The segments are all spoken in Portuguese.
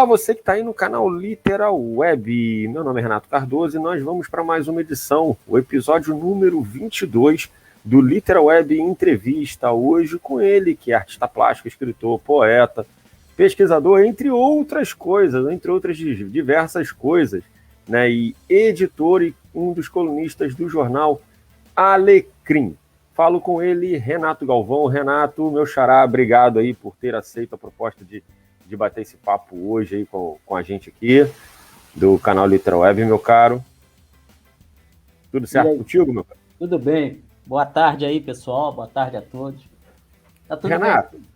você que está aí no canal Literal Web. Meu nome é Renato Cardoso e nós vamos para mais uma edição, o episódio número 22 do Literal Web Entrevista. Hoje com ele, que é artista plástico, escritor, poeta, pesquisador, entre outras coisas, entre outras diversas coisas, né? E editor e um dos colunistas do jornal Alecrim. Falo com ele, Renato Galvão. Renato, meu xará, obrigado aí por ter aceito a proposta de bater esse papo hoje aí com a gente aqui, do canal Literal Web, meu caro. Tudo certo contigo, meu caro? Tudo bem. Boa tarde aí, pessoal. Boa tarde a todos. Tá tudo Renato, bem?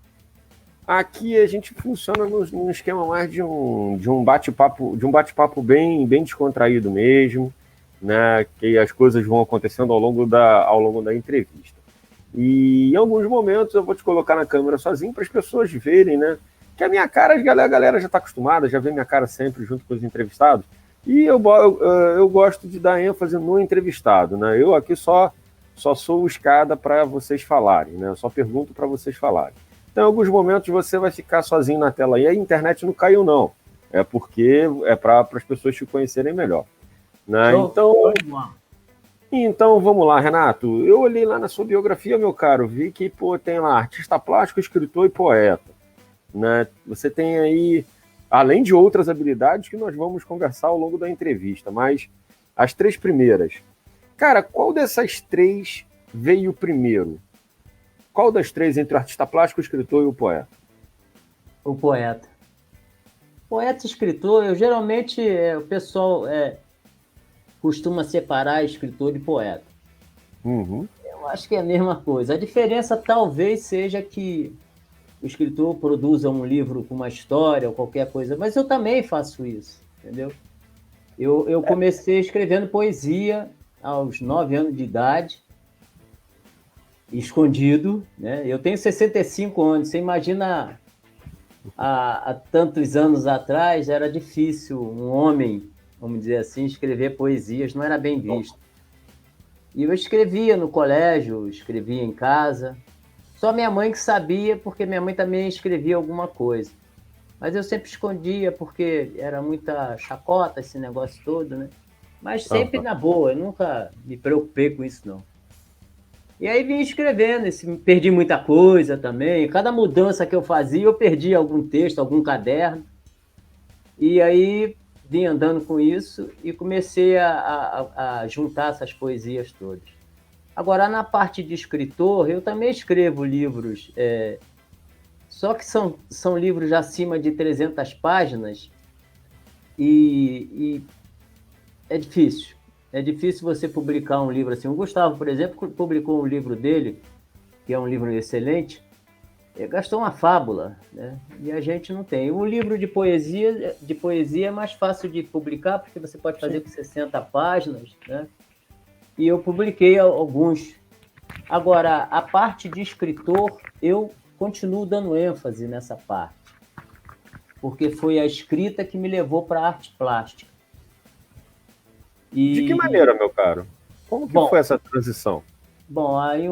Aqui a gente funciona num esquema mais de um bate-papo bem descontraído mesmo, né? Que as coisas vão acontecendo ao longo da entrevista. E em alguns momentos eu vou te colocar na câmera sozinho para as pessoas verem, né? Que a minha cara, a galera já está acostumada, já vê minha cara sempre junto com os entrevistados. E eu gosto de dar ênfase no entrevistado, né? Eu aqui só sou escada para vocês falarem, né? Eu só pergunto para vocês falarem. Então, em alguns momentos você vai ficar sozinho na tela. E a internet não caiu, não. É porque é para as pessoas te conhecerem melhor. Né? Então, vamos lá, Renato. Eu olhei lá na sua biografia, meu caro, vi que tem lá artista plástico, escritor e poeta. Né? Você tem aí, além de outras habilidades que nós vamos conversar ao longo da entrevista, mas as três primeiras. Cara, qual dessas três veio primeiro? Qual das três entre o artista plástico, o escritor e o poeta? O poeta. Poeta e escritor, geralmente o pessoal costuma separar escritor de poeta. Uhum. Eu acho que é a mesma coisa. A diferença talvez seja que o escritor produza um livro com uma história ou qualquer coisa, mas eu também faço isso, entendeu? Eu comecei escrevendo poesia aos 9 anos de idade, escondido, né? Eu tenho 65 anos, você imagina há tantos anos atrás era difícil um homem, vamos dizer assim, escrever poesias, não era bem visto. E eu escrevia no colégio, escrevia em casa. Só minha mãe que sabia, porque minha mãe também escrevia alguma coisa. Mas eu sempre escondia, porque era muita chacota esse negócio todo, né? Mas sempre na boa, eu nunca me preocupei com isso, não. E aí vim escrevendo, perdi muita coisa também. Cada mudança que eu fazia, eu perdia algum texto, algum caderno. E aí vim andando com isso e comecei a juntar essas poesias todas. Agora, na parte de escritor, eu também escrevo livros, só que são livros acima de 300 páginas e é difícil. É difícil você publicar um livro assim. O Gustavo, por exemplo, publicou um livro dele, que é um livro excelente, gastou uma fábula, né? E a gente não tem. O livro de poesia é mais fácil de publicar, porque você pode fazer com 60 páginas, né? E eu publiquei alguns. Agora, a parte de escritor, eu continuo dando ênfase nessa parte, porque foi a escrita que me levou para a arte plástica. De que maneira, meu caro? Como que foi essa transição? Bom, aí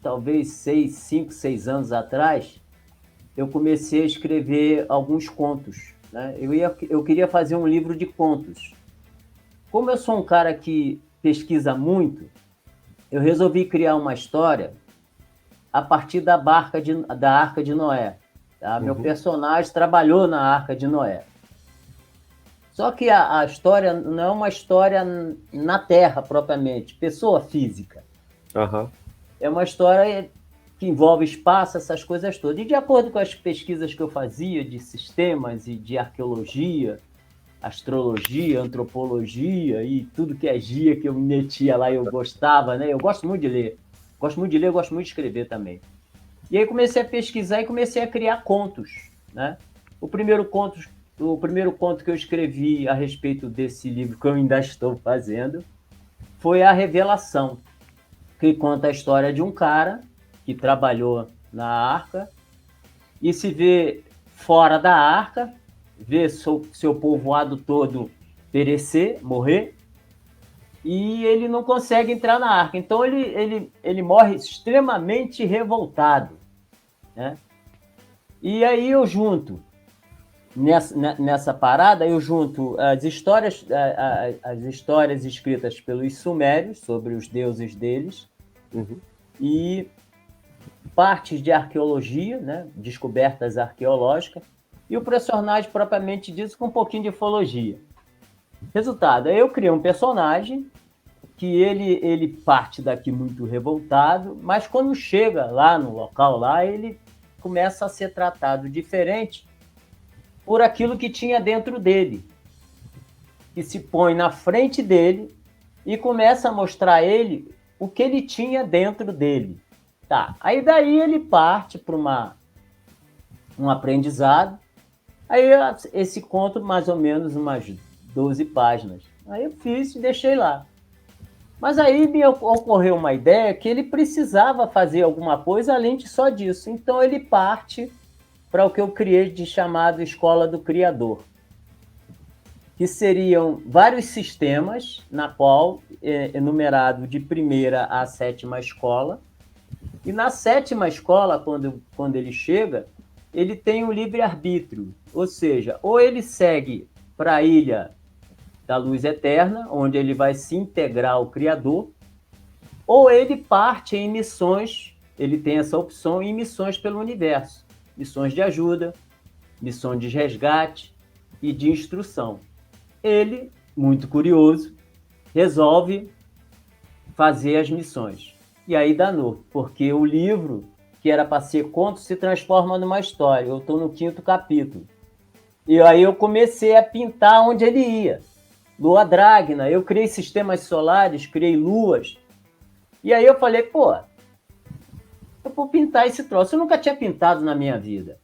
talvez 5, 6 anos atrás, eu comecei a escrever alguns contos, né? Eu queria fazer um livro de contos. Como eu sou um cara que pesquisa muito, eu resolvi criar uma história a partir da Arca de Noé. Tá? Meu personagem trabalhou na Arca de Noé. Só que a história não é uma história na Terra, propriamente, pessoa física. Uhum. É uma história que envolve espaço, essas coisas todas. E de acordo com as pesquisas que eu fazia de sistemas e de arqueologia, astrologia, antropologia e tudo que é gia que eu me metia lá, eu gostava, né? Eu gosto muito de ler. Gosto muito de escrever também. E aí comecei a pesquisar e comecei a criar contos, né? O primeiro conto que eu escrevi a respeito desse livro que eu ainda estou fazendo foi A Revelação, que conta a história de um cara que trabalhou na Arca e se vê fora da Arca, vê seu povoado todo perecer, morrer, e ele não consegue entrar na Arca. Então ele morre extremamente revoltado, né? E aí eu junto nessa parada, eu junto as histórias escritas pelos sumérios sobre os deuses deles, e partes de arqueologia, né, descobertas arqueológicas, e o personagem propriamente dito com um pouquinho de ufologia. Resultado, eu criei um personagem que ele parte daqui muito revoltado, mas quando chega lá no local, lá, ele começa a ser tratado diferente por aquilo que tinha dentro dele, que se põe na frente dele e começa a mostrar a ele o que ele tinha dentro dele. Tá. Aí daí ele parte para um aprendizado. Aí esse conto, mais ou menos umas 12 páginas. Aí eu fiz e deixei lá. Mas aí me ocorreu uma ideia que ele precisava fazer alguma coisa além de só disso. Então ele parte para o que eu criei de chamado Escola do Criador, que seriam vários sistemas, na qual enumerado de primeira à sétima escola. E na sétima escola, quando ele chega, ele tem um livre-arbítrio, ou seja, ou ele segue para a Ilha da Luz Eterna, onde ele vai se integrar ao Criador, ou ele parte em missões, ele tem essa opção em missões pelo universo, missões de ajuda, missões de resgate e de instrução. Ele, muito curioso, resolve fazer as missões. E aí danou, porque o livro, que era para ser conto, se transforma numa história. Eu estou no 5º capítulo. E aí eu comecei a pintar onde ele ia. Lua Dragna, eu criei sistemas solares, criei luas. E aí eu falei, pô, eu vou pintar esse troço. Eu nunca tinha pintado na minha vida.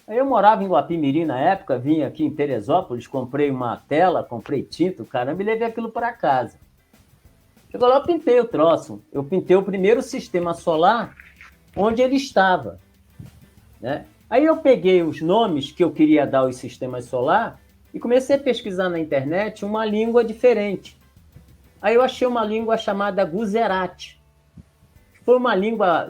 Aí eu morava em Guapimirim na época, vim aqui em Teresópolis, comprei uma tela, comprei tinta, caramba, e levei aquilo para casa. Chegou lá, eu pintei o troço. Eu pintei o primeiro sistema solar onde ele estava, né? Aí eu peguei os nomes que eu queria dar aos sistemas solares e comecei a pesquisar na internet uma língua diferente. Aí eu achei uma língua chamada Gujarati. Foi uma língua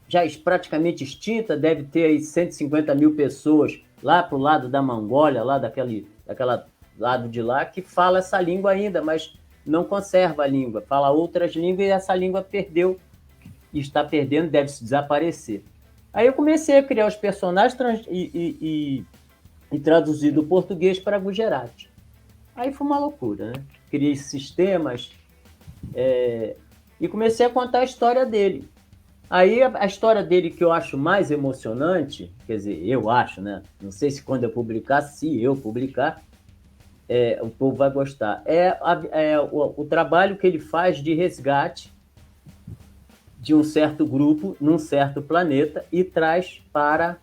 já praticamente extinta, deve ter aí 150 mil pessoas lá para o lado da Mongólia, lá daquela lado de lá, que fala essa língua ainda, mas não conserva a língua, fala outras línguas e essa língua perdeu, e está perdendo, deve se desaparecer. Aí eu comecei a criar os personagens e traduzir do português para Gujarati. Aí foi uma loucura, né? Criei sistemas e comecei a contar a história dele. Aí a história dele que eu acho mais emocionante, quer dizer, eu acho, né? Não sei se quando eu publicar, se eu publicar, o povo vai gostar. O trabalho que ele faz de resgate de um certo grupo num certo planeta e traz para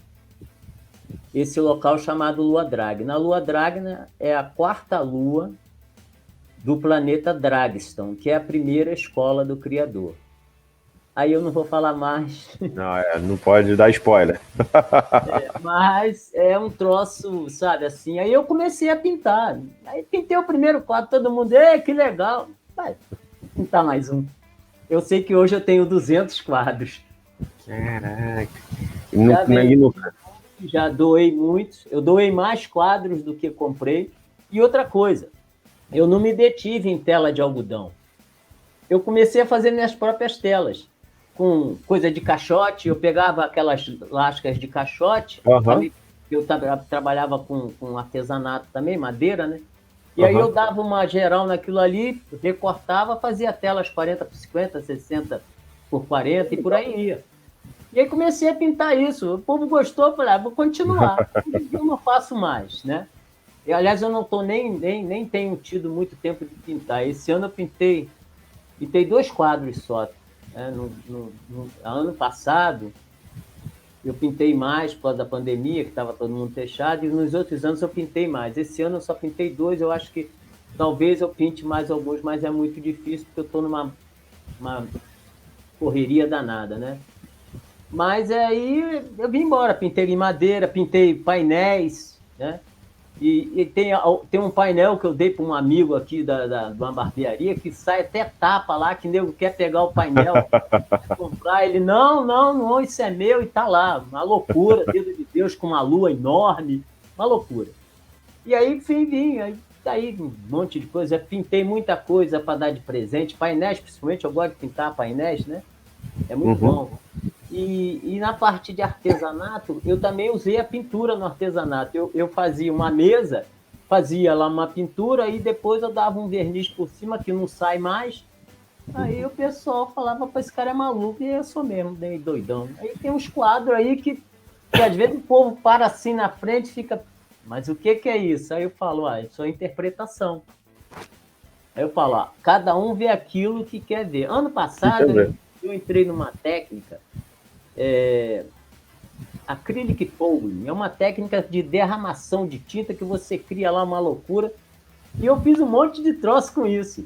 esse local chamado Lua Dragna. A Lua Dragna é a 4ª lua do planeta Dragston, que é a primeira escola do Criador. Aí eu não vou falar mais. Não pode dar spoiler. Mas é um troço, sabe, assim. Aí eu comecei a pintar. Aí pintei o primeiro quadro, todo mundo, que legal. Vai pintar mais um. Eu sei que hoje eu tenho 200 quadros. Caraca. Já doei muitos. Eu doei mais quadros do que comprei. E outra coisa, eu não me detive em tela de algodão. Eu comecei a fazer minhas próprias telas. Com coisa de caixote, eu pegava aquelas lascas de caixote. Eu trabalhava com artesanato também, madeira, né? E aí eu dava uma geral naquilo ali, recortava, fazia telas 40 por 50, 60 por 40 e por aí ia. E aí comecei a pintar isso. O povo gostou, eu falei, vou continuar. Eu não faço mais, né? E, aliás, eu não tô nem tenho tido muito tempo de pintar. Esse ano eu pintei 2 quadros só. No ano passado, eu pintei mais por causa da pandemia, que estava todo mundo fechado, e nos outros anos eu pintei mais. Esse ano eu só pintei 2, eu acho que talvez eu pinte mais alguns, mas é muito difícil, porque eu estou numa correria danada, né? Mas aí eu vim embora, pintei em madeira, pintei painéis, né? E tem um painel que eu dei para um amigo aqui de uma barbearia que sai até tapa lá, que nego quer pegar o painel, comprar. Ele, não, isso é meu, e tá lá. Uma loucura, dedo de Deus com uma lua enorme. uma loucura. E aí, enfim, aí um monte de coisa, pintei muita coisa para dar de presente, painéis principalmente, eu gosto de pintar painéis, né? É muito bom. E na parte de artesanato, eu também usei a pintura no artesanato. Eu fazia uma mesa, fazia lá uma pintura e depois eu dava um verniz por cima que não sai mais. Aí o pessoal falava, esse cara é maluco, e eu sou mesmo, meio doidão. Aí tem uns quadros aí que às vezes o povo para assim na frente e fica, mas o que é isso? Aí eu falo, isso é interpretação. Aí eu falo, cada um vê aquilo que quer ver. Ano passado eu entrei numa técnica, acrylic pouring, é uma técnica de derramação de tinta que você cria lá uma loucura, e eu fiz um monte de troço com isso.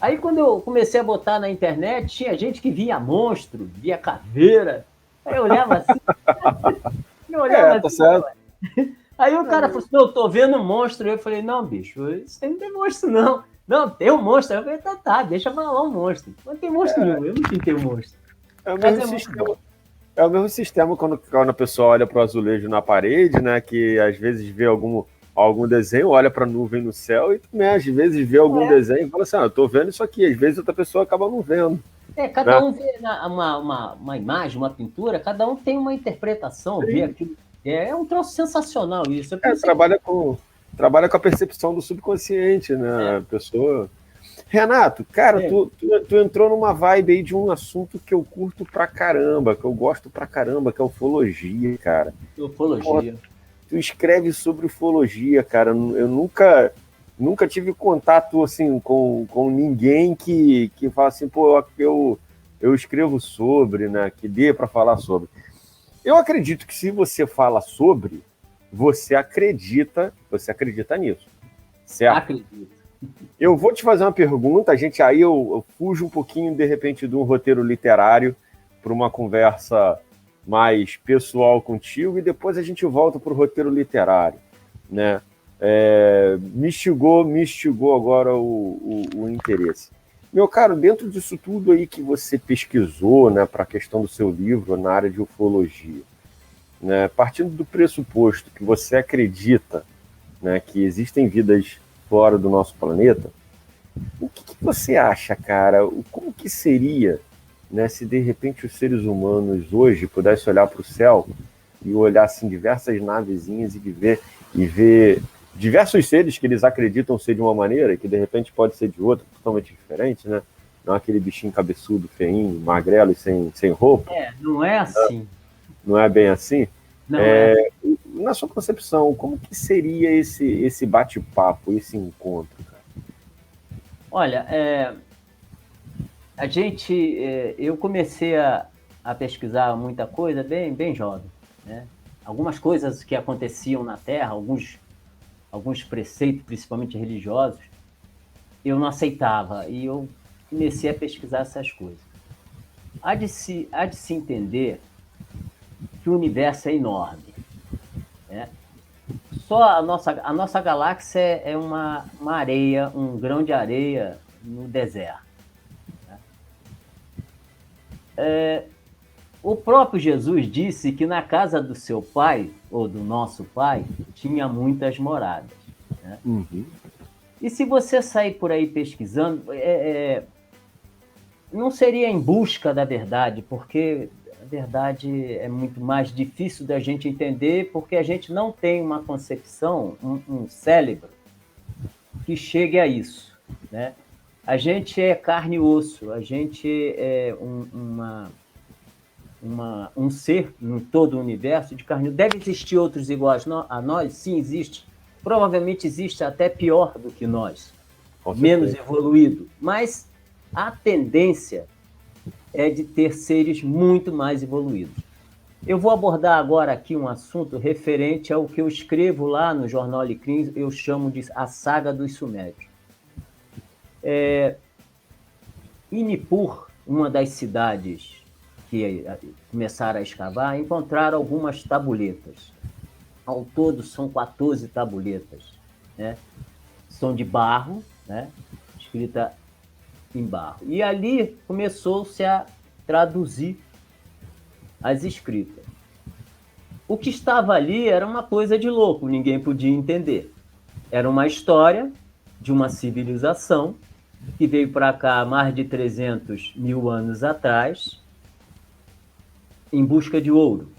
Aí quando eu comecei a botar na internet, tinha gente que via monstro, via caveira, aí eu olhava assim, tá certo. Aí o cara falou assim, eu tô vendo um monstro, eu falei, não, bicho, isso aí não tem monstro não. Não, tem um monstro. Aí eu falei, tá, deixa eu falar um monstro. Não tem monstro nenhum, eu não pintei um monstro. É o mesmo sistema. É o mesmo sistema quando a pessoa olha para o azulejo na parede, né? Que às vezes vê algum desenho, olha para a nuvem no céu e também às vezes vê algum desenho e fala assim, eu tô vendo isso aqui. Às vezes outra pessoa acaba não vendo. Cada um vê uma imagem, uma pintura, cada um tem uma interpretação, vê aquilo. É um troço sensacional isso. Trabalha com a percepção do subconsciente, né? A pessoa... Renato, cara, tu entrou numa vibe aí de um assunto que eu curto pra caramba, que eu gosto pra caramba, que é ufologia, cara. Ufologia. Pô, tu escreve sobre ufologia, cara. Eu nunca tive contato, assim, com ninguém que fala assim, pô, eu escrevo sobre, né, que dê pra falar sobre. Eu acredito que se você fala sobre, você acredita nisso, certo? Acredito. Eu vou te fazer uma pergunta, eu fujo um pouquinho, de repente, de um roteiro literário para uma conversa mais pessoal contigo e depois a gente volta para o roteiro literário, né? Me instigou agora o interesse. Meu caro, dentro disso tudo aí que você pesquisou, né, para a questão do seu livro na área de ufologia, né, partindo do pressuposto que você acredita, né, que existem vidas fora do nosso planeta, o que você acha, cara? Como que seria, né, se de repente os seres humanos hoje pudessem olhar para o céu e olhar assim, diversas navezinhas e ver diversos seres que eles acreditam ser de uma maneira, que de repente pode ser de outra, totalmente diferente, né? Não aquele bichinho cabeçudo, feinho, magrelo e sem roupa. Não é assim. Não é bem assim? Não Na sua concepção, como que seria esse bate-papo, esse encontro, cara? Olha, eu comecei a pesquisar muita coisa bem jovem, né? Algumas coisas que aconteciam na Terra, alguns preceitos, principalmente religiosos, eu não aceitava e eu comecei a pesquisar essas coisas. Há de se entender que o universo é enorme, né? Só a nossa galáxia é uma areia, um grão de areia no deserto, né? O próprio Jesus disse que na casa do seu pai, ou do nosso pai, tinha muitas moradas, né? Uhum. E se você sair por aí pesquisando, não seria em busca da verdade, porque a verdade é muito mais difícil da gente entender, porque a gente não tem uma concepção, um cérebro que chegue a isso, né? A gente é carne e osso, a gente é um ser em todo o universo de carne. Deve existir outros iguais a nós? Sim, existe. Provavelmente existe até pior do que nós, menos evoluído. Mas a tendência é de ter seres muito mais evoluídos. Eu vou abordar agora aqui um assunto referente ao que eu escrevo lá no Jornal Alecrim, eu chamo de a saga dos Sumérios. Em Nippur, uma das cidades que começaram a escavar, encontraram algumas tabuletas. Ao todo são 14 tabuletas, né? São de barro, né? Escrita em barro. E ali começou-se a traduzir as escritas. O que estava ali era uma coisa de louco, ninguém podia entender. Era uma história de uma civilização que veio para cá há mais de 300 mil anos atrás, em busca de ouro.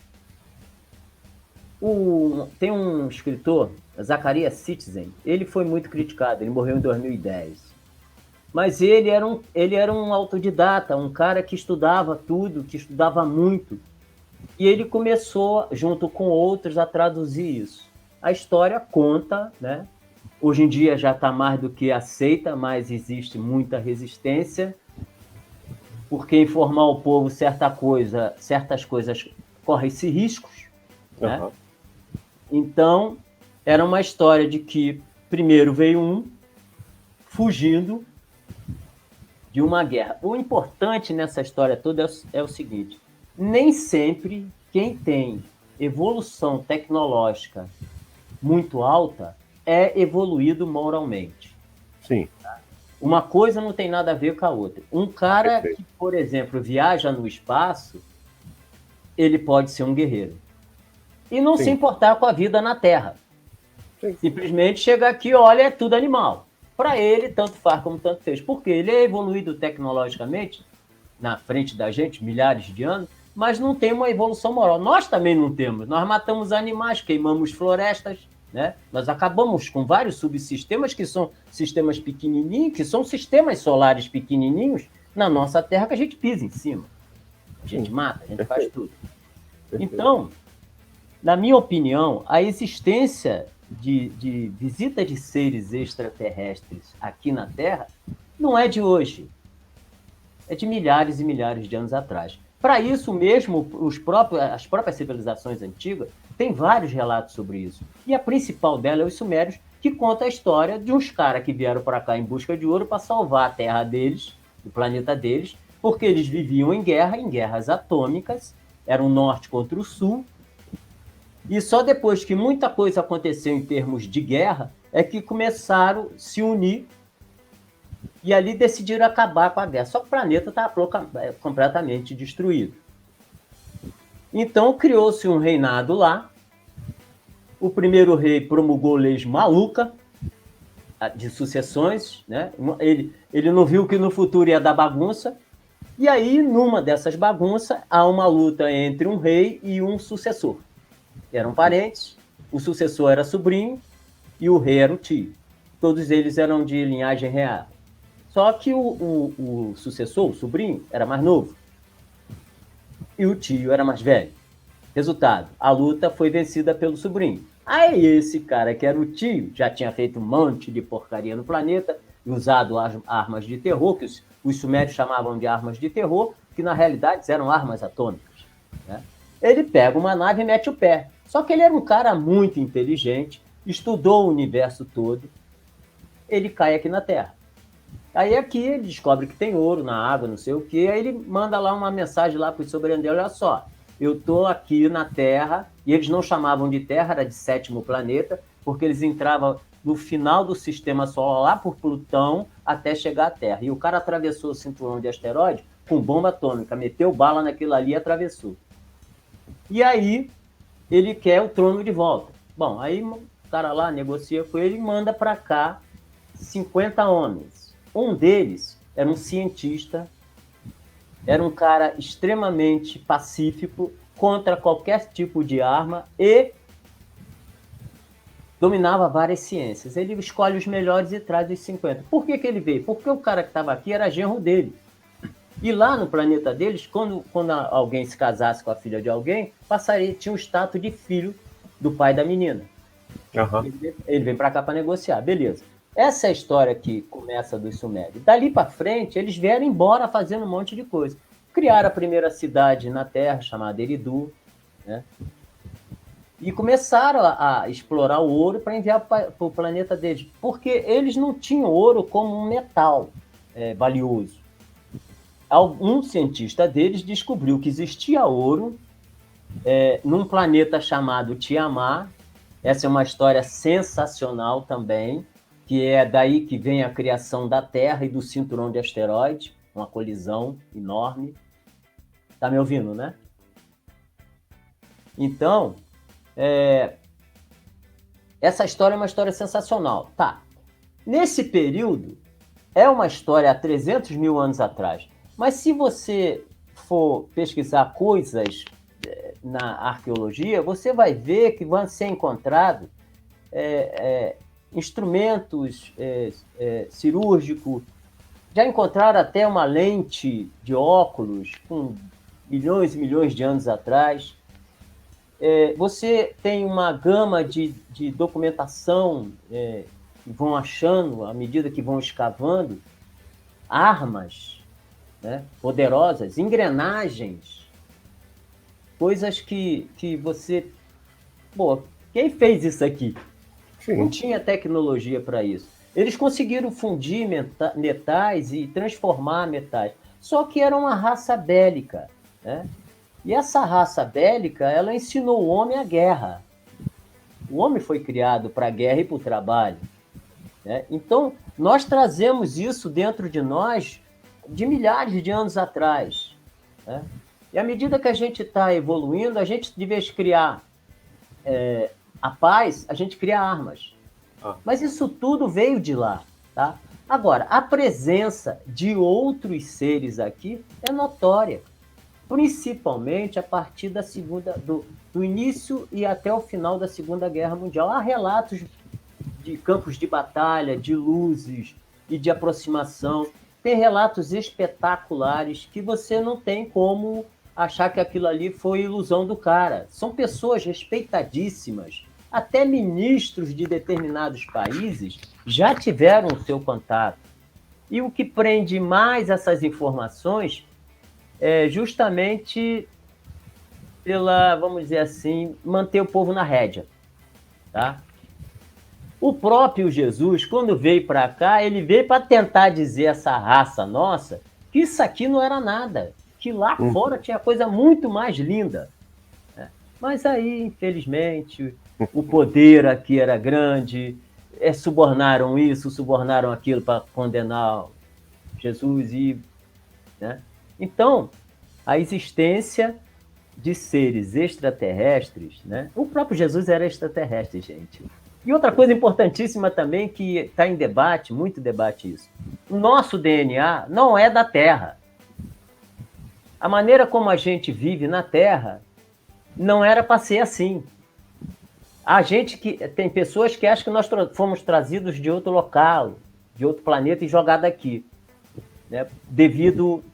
Tem um escritor, Zecharia Sitchin, ele foi muito criticado, ele morreu em 2010. Mas ele era um autodidata, um cara que estudava tudo, que estudava muito. E ele começou, junto com outros, a traduzir isso. A história conta, né? Hoje em dia já está mais do que aceita, mas existe muita resistência, porque informar o povo certas coisas correm-se riscos, né? Uhum. Então, era uma história de que primeiro veio um fugindo de uma guerra. O importante nessa história toda é o seguinte: nem sempre quem tem evolução tecnológica muito alta é evoluído moralmente. Sim. Uma coisa não tem nada a ver com a outra. Um cara que, por exemplo, viaja no espaço, ele pode ser um guerreiro. E não se importar com a vida na Terra. Sim. Simplesmente chega aqui, olha, é tudo animal. Para ele, tanto faz como tanto fez. Porque ele é evoluído tecnologicamente, na frente da gente, milhares de anos, mas não tem uma evolução moral. Nós também não temos. Nós matamos animais, queimamos florestas, né? Nós acabamos com vários subsistemas que são sistemas pequenininhos, que são sistemas solares pequenininhos na nossa Terra que a gente pisa em cima. A gente mata, a gente faz tudo. Então, na minha opinião, a existência de visita de seres extraterrestres aqui na Terra não é de hoje. É de milhares e milhares de anos atrás. Para isso mesmo, as próprias civilizações antigas têm vários relatos sobre isso. E a principal dela é os Sumérios, que conta a história de uns caras que vieram para cá em busca de ouro para salvar a terra deles, o planeta deles, porque eles viviam em guerras atômicas, era o norte contra o sul, e só depois que muita coisa aconteceu em termos de guerra é que começaram a se unir e ali decidiram acabar com a guerra. Só que o planeta estava completamente destruído. Então criou-se um reinado lá. O primeiro rei promulgou leis malucas de sucessões, né? Ele não viu que no futuro ia dar bagunça. E aí, numa dessas bagunças, há uma luta entre um rei e um sucessor. Eram parentes, o sucessor era sobrinho e o rei era o tio. Todos eles eram de linhagem real. Só que o sucessor, o sobrinho, era mais novo. E o tio era mais velho. Resultado, a luta foi vencida pelo sobrinho. Aí esse cara que era o tio, já tinha feito um monte de porcaria no planeta, e usado armas de terror, que os sumérios chamavam de armas de terror, que na realidade eram armas atômicas, né? Ele pega uma nave e mete o pé. Só que ele era um cara muito inteligente, estudou o universo todo, ele cai aqui na Terra. Aí aqui ele descobre que tem ouro na água, não sei o quê, aí ele manda lá uma mensagem lá para os soberanos dele: olha só, eu estou aqui na Terra, e eles não chamavam de Terra, era de sétimo planeta, porque eles entravam no final do sistema solar, lá por Plutão, até chegar à Terra. E o cara atravessou o cinturão de asteroide com bomba atômica, meteu bala naquilo ali e atravessou. E aí ele quer o trono de volta. Bom, aí o cara lá negocia com ele e manda para cá 50 homens. Um deles era um cientista, era um cara extremamente pacífico, contra qualquer tipo de arma e dominava várias ciências. Ele escolhe os melhores e traz os 50. Por que ele veio? Porque o cara que estava aqui era genro dele. E lá no planeta deles, quando alguém se casasse com a filha de alguém, tinha o status de filho do pai da menina. Uhum. Ele vem para cá para negociar, beleza. Essa é a história que começa dos Sumérios. Dali para frente, eles vieram embora fazendo um monte de coisa. Criaram a primeira cidade na Terra, chamada Eridu, né? E começaram a explorar o ouro para enviar para o planeta deles, porque eles não tinham ouro como um metal valioso. Um cientista deles descobriu que existia ouro num planeta chamado Tiamat. Essa é uma história sensacional também, que é daí que vem a criação da Terra e do cinturão de asteroides, uma colisão enorme. Tá me ouvindo, né? Então, Essa história é uma história sensacional. Tá. Nesse período, é uma história há 300 mil anos atrás. Mas se você for pesquisar coisas na arqueologia, você vai ver que vão ser encontrados instrumentos cirúrgicos. Já encontraram até uma lente de óculos com milhões e milhões de anos atrás. Você tem uma gama de documentação que vão achando, à medida que vão escavando, armas, né, poderosas, engrenagens, coisas que você... Pô, quem fez isso aqui? Sim. Não tinha tecnologia para isso. Eles conseguiram fundir metais e transformar metais. Só que era uma raça bélica, né? E essa raça bélica, ela ensinou o homem a guerra. O homem foi criado para a guerra e para o trabalho, né? Então, nós trazemos isso dentro de nós de milhares de anos atrás, né? E à medida que a gente está evoluindo, a gente, de vez de criar a paz, a gente cria armas. Mas isso tudo veio de lá, tá? Agora, a presença de outros seres aqui é notória, principalmente a partir do início e até o final da Segunda Guerra Mundial. Há relatos de campos de batalha, de luzes e de aproximação. Tem relatos espetaculares que você não tem como achar que aquilo ali foi ilusão do cara. São pessoas respeitadíssimas. Até ministros de determinados países já tiveram o seu contato. E o que prende mais essas informações é justamente pela, vamos dizer assim, manter o povo na rédea, tá? O próprio Jesus, quando veio para cá, ele veio para tentar dizer a essa raça nossa que isso aqui não era nada, que lá fora tinha coisa muito mais linda, né? Mas aí, infelizmente, o poder aqui era grande, subornaram isso, subornaram aquilo para condenar Jesus né? Então, a existência de seres extraterrestres, né? O próprio Jesus era extraterrestre, gente. E outra coisa importantíssima também que está em debate, muito debate isso. O nosso DNA não é da Terra. A maneira como a gente vive na Terra não era para ser assim. Tem pessoas que acham que nós fomos trazidos de outro local, de outro planeta e jogados aqui, né? Devido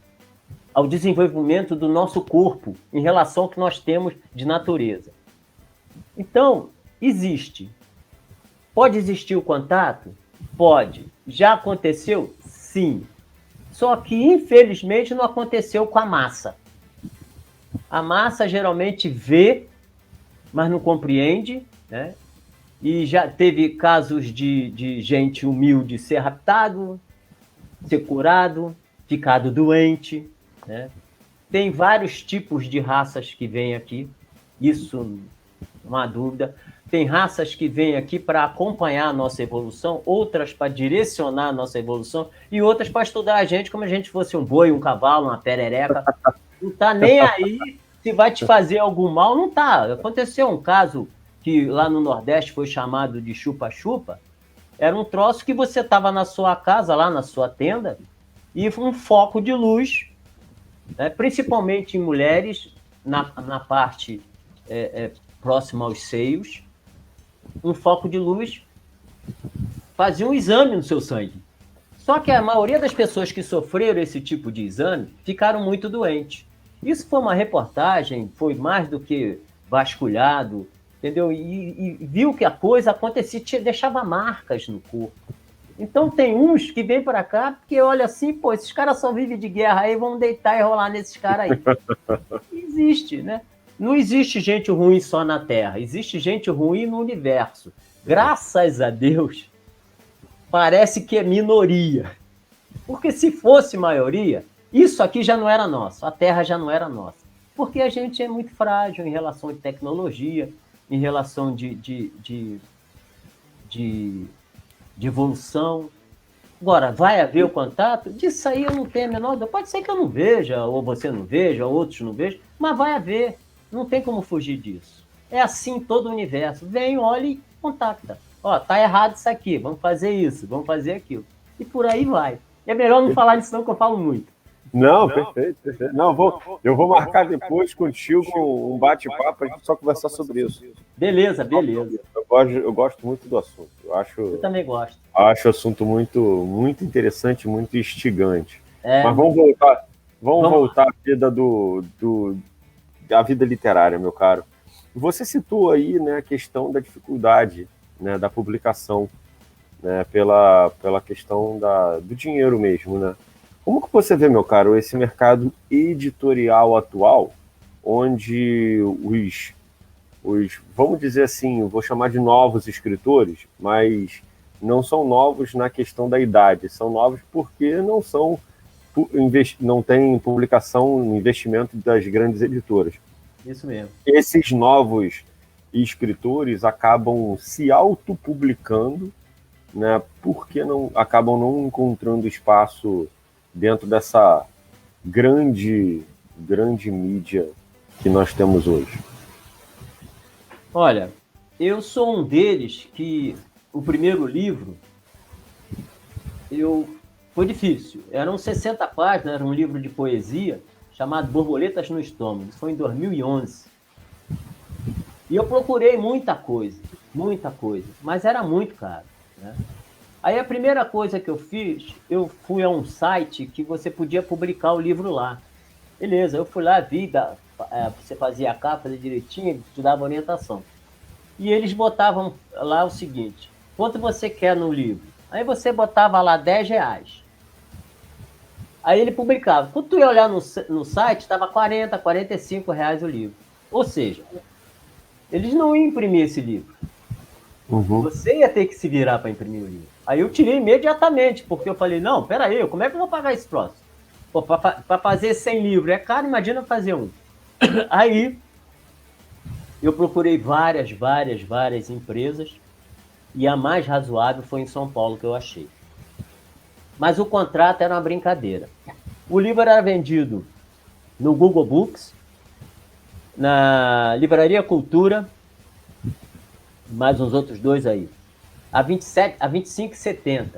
ao desenvolvimento do nosso corpo em relação ao que nós temos de natureza. Então, existe. Pode existir o contato? Pode. Já aconteceu? Sim. Só que, infelizmente, não aconteceu com a massa. A massa geralmente vê, mas não compreende, né? E já teve casos de gente humilde ser raptado, ser curado, ficado doente, né? Tem vários tipos de raças que vêm aqui, isso não há dúvida. Tem raças que vêm aqui para acompanhar a nossa evolução, outras para direcionar a nossa evolução e outras para estudar a gente como a gente fosse um boi, um cavalo, uma perereca. Não está nem aí se vai te fazer algum mal, não está. Aconteceu um caso que lá no Nordeste foi chamado de chupa-chupa. Era um troço que você estava na sua casa, lá na sua tenda, e um foco de luz, né, principalmente em mulheres, na parte próxima aos seios, um foco de luz, fazia um exame no seu sangue. Só que a maioria das pessoas que sofreram esse tipo de exame ficaram muito doentes. Isso foi uma reportagem, foi mais do que vasculhado, entendeu? E viu que a coisa acontecia, deixava marcas no corpo. Então tem uns que vêm para cá porque olha assim, pô, esses caras só vivem de guerra aí, vamos deitar e rolar nesses caras aí. Existe, né? Não existe gente ruim só na Terra, existe gente ruim no universo. Graças a Deus, parece que é minoria. Porque se fosse maioria, isso aqui já não era nosso, a Terra já não era nossa. Porque a gente é muito frágil em relação à tecnologia, em relação de evolução. Agora, vai haver o contato? Disso aí eu não tenho a menor dúvida. Pode ser que eu não veja, ou você não veja, ou outros não vejam, mas vai haver. Não tem como fugir disso. É assim todo o universo. Vem, olha e contacta. Ó, tá errado isso aqui, vamos fazer isso, vamos fazer aquilo. E por aí vai. É melhor não falar isso não, que eu falo muito. Não, perfeito, perfeito. Não, eu vou marcar depois contigo um bate-papo, a gente só conversar sobre isso. Beleza, beleza. Eu gosto muito do assunto. Eu também gosto. Acho o assunto muito, muito interessante, muito instigante. Mas vamos voltar à vida da vida literária, meu caro. Você citou aí, né, a questão da dificuldade, né, da publicação, né, pela questão do dinheiro mesmo, né? Como que você vê, meu caro, esse mercado editorial atual, onde vamos dizer assim, vou chamar de novos escritores, mas não são novos na questão da idade, são novos porque não tem publicação, investimento das grandes editoras. Isso mesmo. Esses novos escritores acabam se autopublicando, né, porque acabam não encontrando espaço dentro dessa grande mídia que nós temos hoje. Olha, eu sou um deles que o primeiro livro foi difícil. Eram 60 páginas, era um livro de poesia chamado Borboletas no Estômago. Isso foi em 2011. E eu procurei muita coisa, mas era muito caro, né? Aí a primeira coisa que eu fiz, eu fui a um site que você podia publicar o livro lá. Beleza, eu fui lá, você fazia a capa, fazia direitinho, te dava orientação. E eles botavam lá o seguinte: quanto você quer no livro? Aí você botava lá R$10. Aí ele publicava. Quando tu ia olhar no site, estava R$40, R$45 o livro. Ou seja, eles não iam imprimir esse livro. Uhum. Você ia ter que se virar para imprimir o livro. Aí eu tirei imediatamente, porque eu falei, não, peraí, como é que eu vou pagar esse troço? Para fazer 100 livros é caro, imagina fazer um. Aí eu procurei várias empresas e a mais razoável foi em São Paulo que eu achei. Mas o contrato era uma brincadeira. O livro era vendido no Google Books, na Livraria Cultura, mais uns outros dois aí, a R$25,70.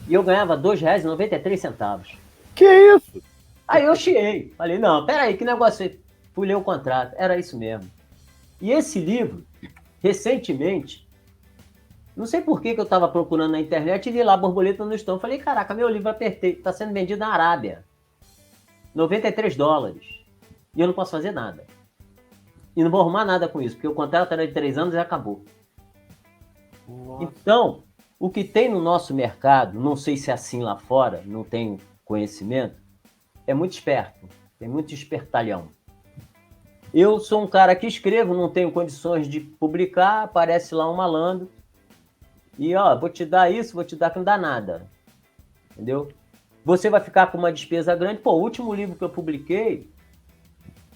E eu ganhava R$2,93. Que isso? Aí eu chiei. Falei, não, peraí, que negócio é? Fui ler o contrato. Era isso mesmo. E esse livro, recentemente, não sei por que eu estava procurando na internet e vi lá Borboleta no Estômago. Falei, caraca, meu livro está sendo vendido na Arábia. $93. E eu não posso fazer nada. E não vou arrumar nada com isso, porque o contrato era de 3 anos e acabou. Nossa. Então, o que tem no nosso mercado, não sei se é assim lá fora, não tenho conhecimento, é muito esperto, tem muito espertalhão. Eu sou um cara que escrevo, não tenho condições de publicar, aparece lá um malandro, e ó, vou te dar isso, vou te dar que não dá nada. Entendeu? Você vai ficar com uma despesa grande. Pô, o último livro que eu publiquei,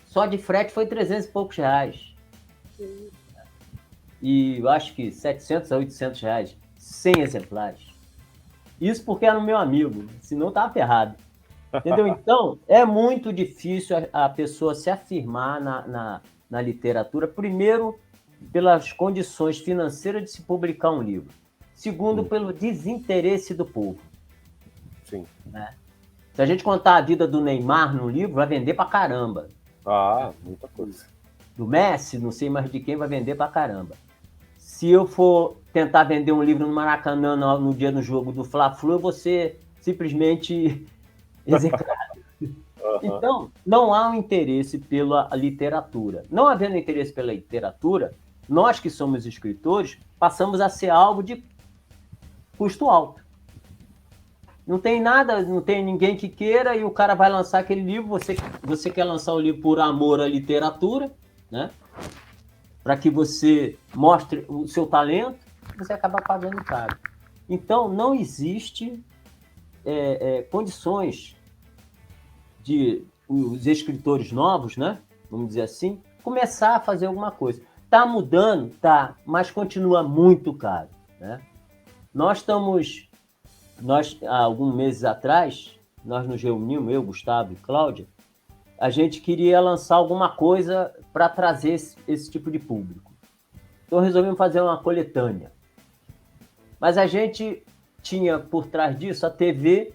só de frete foi R$300 e poucos. E eu acho que R$700 a R$800, 100 exemplares. Isso porque era o meu amigo, senão tava ferrado. Entendeu? Então, é muito difícil a pessoa se afirmar na literatura, primeiro, pelas condições financeiras de se publicar um livro. Segundo, pelo desinteresse do povo. Sim. Né? Se a gente contar a vida do Neymar no livro, vai vender pra caramba. Ah, muita coisa. Do Messi, não sei mais de quem, vai vender pra caramba. Se eu for tentar vender um livro no Maracanã no dia do jogo do Fla-Flu, eu vou ser simplesmente execrado. Então, não há um interesse pela literatura. Não havendo interesse pela literatura, nós que somos escritores, passamos a ser alvo de custo alto. Não tem nada, não tem ninguém que queira e o cara vai lançar aquele livro, você quer lançar o livro por amor à literatura, né? Para que você mostre o seu talento, você acaba pagando caro. Então, não existe condições de os escritores novos, né? Vamos dizer assim, começar a fazer alguma coisa. Está mudando? Tá, mas continua muito caro, né? Nós, há alguns meses atrás, nós nos reunimos, eu, Gustavo e Cláudia, a gente queria lançar alguma coisa para trazer esse tipo de público. Então resolvemos fazer uma coletânea. Mas a gente tinha por trás disso a TV,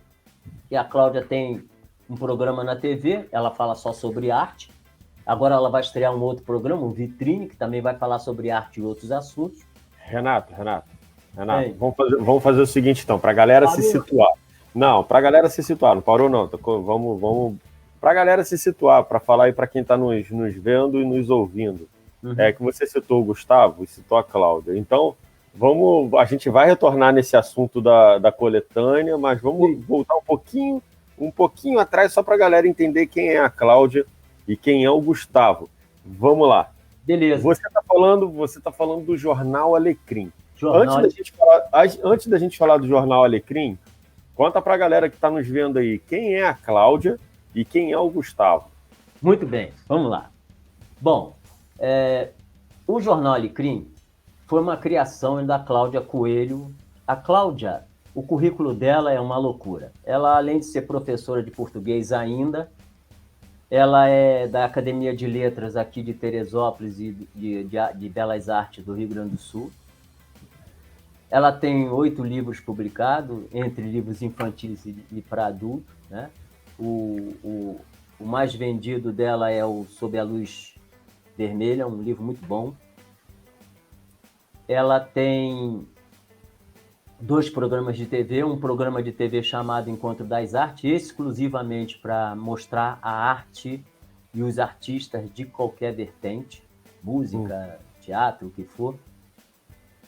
que a Cláudia tem um programa na TV, ela fala só sobre arte. Agora ela vai estrear um outro programa, um Vitrine, que também vai falar sobre arte e outros assuntos. Renato, vamos fazer o seguinte, então, para a galera se situar. Não, para a galera se situar, não parou não. Vamos para a galera se situar, para falar aí para quem está nos vendo e nos ouvindo. Que você citou o Gustavo e citou a Cláudia. Então, a gente vai retornar nesse assunto da coletânea, mas vamos voltar um pouquinho atrás, só para a galera entender quem é a Cláudia e quem é o Gustavo. Vamos lá. Beleza. Você tá falando do Jornal Alecrim. Antes da gente falar do Jornal Alecrim, conta para a galera que está nos vendo aí quem é a Cláudia e quem é o Gustavo. Muito bem, vamos lá. Bom, o Jornal Alecrim foi uma criação da Cláudia Coelho. A Cláudia, o currículo dela é uma loucura. Ela, além de ser professora de português ainda, ela é da Academia de Letras aqui de Teresópolis e de Belas Artes do Rio Grande do Sul. Ela tem 8 livros publicados, entre livros infantis e para adulto, né? O mais vendido dela é o Sob a Luz Vermelha, um livro muito bom. Ela tem 2 programas de TV, um programa de TV chamado Encontro das Artes, exclusivamente para mostrar a arte e os artistas de qualquer vertente, música, teatro, o que for.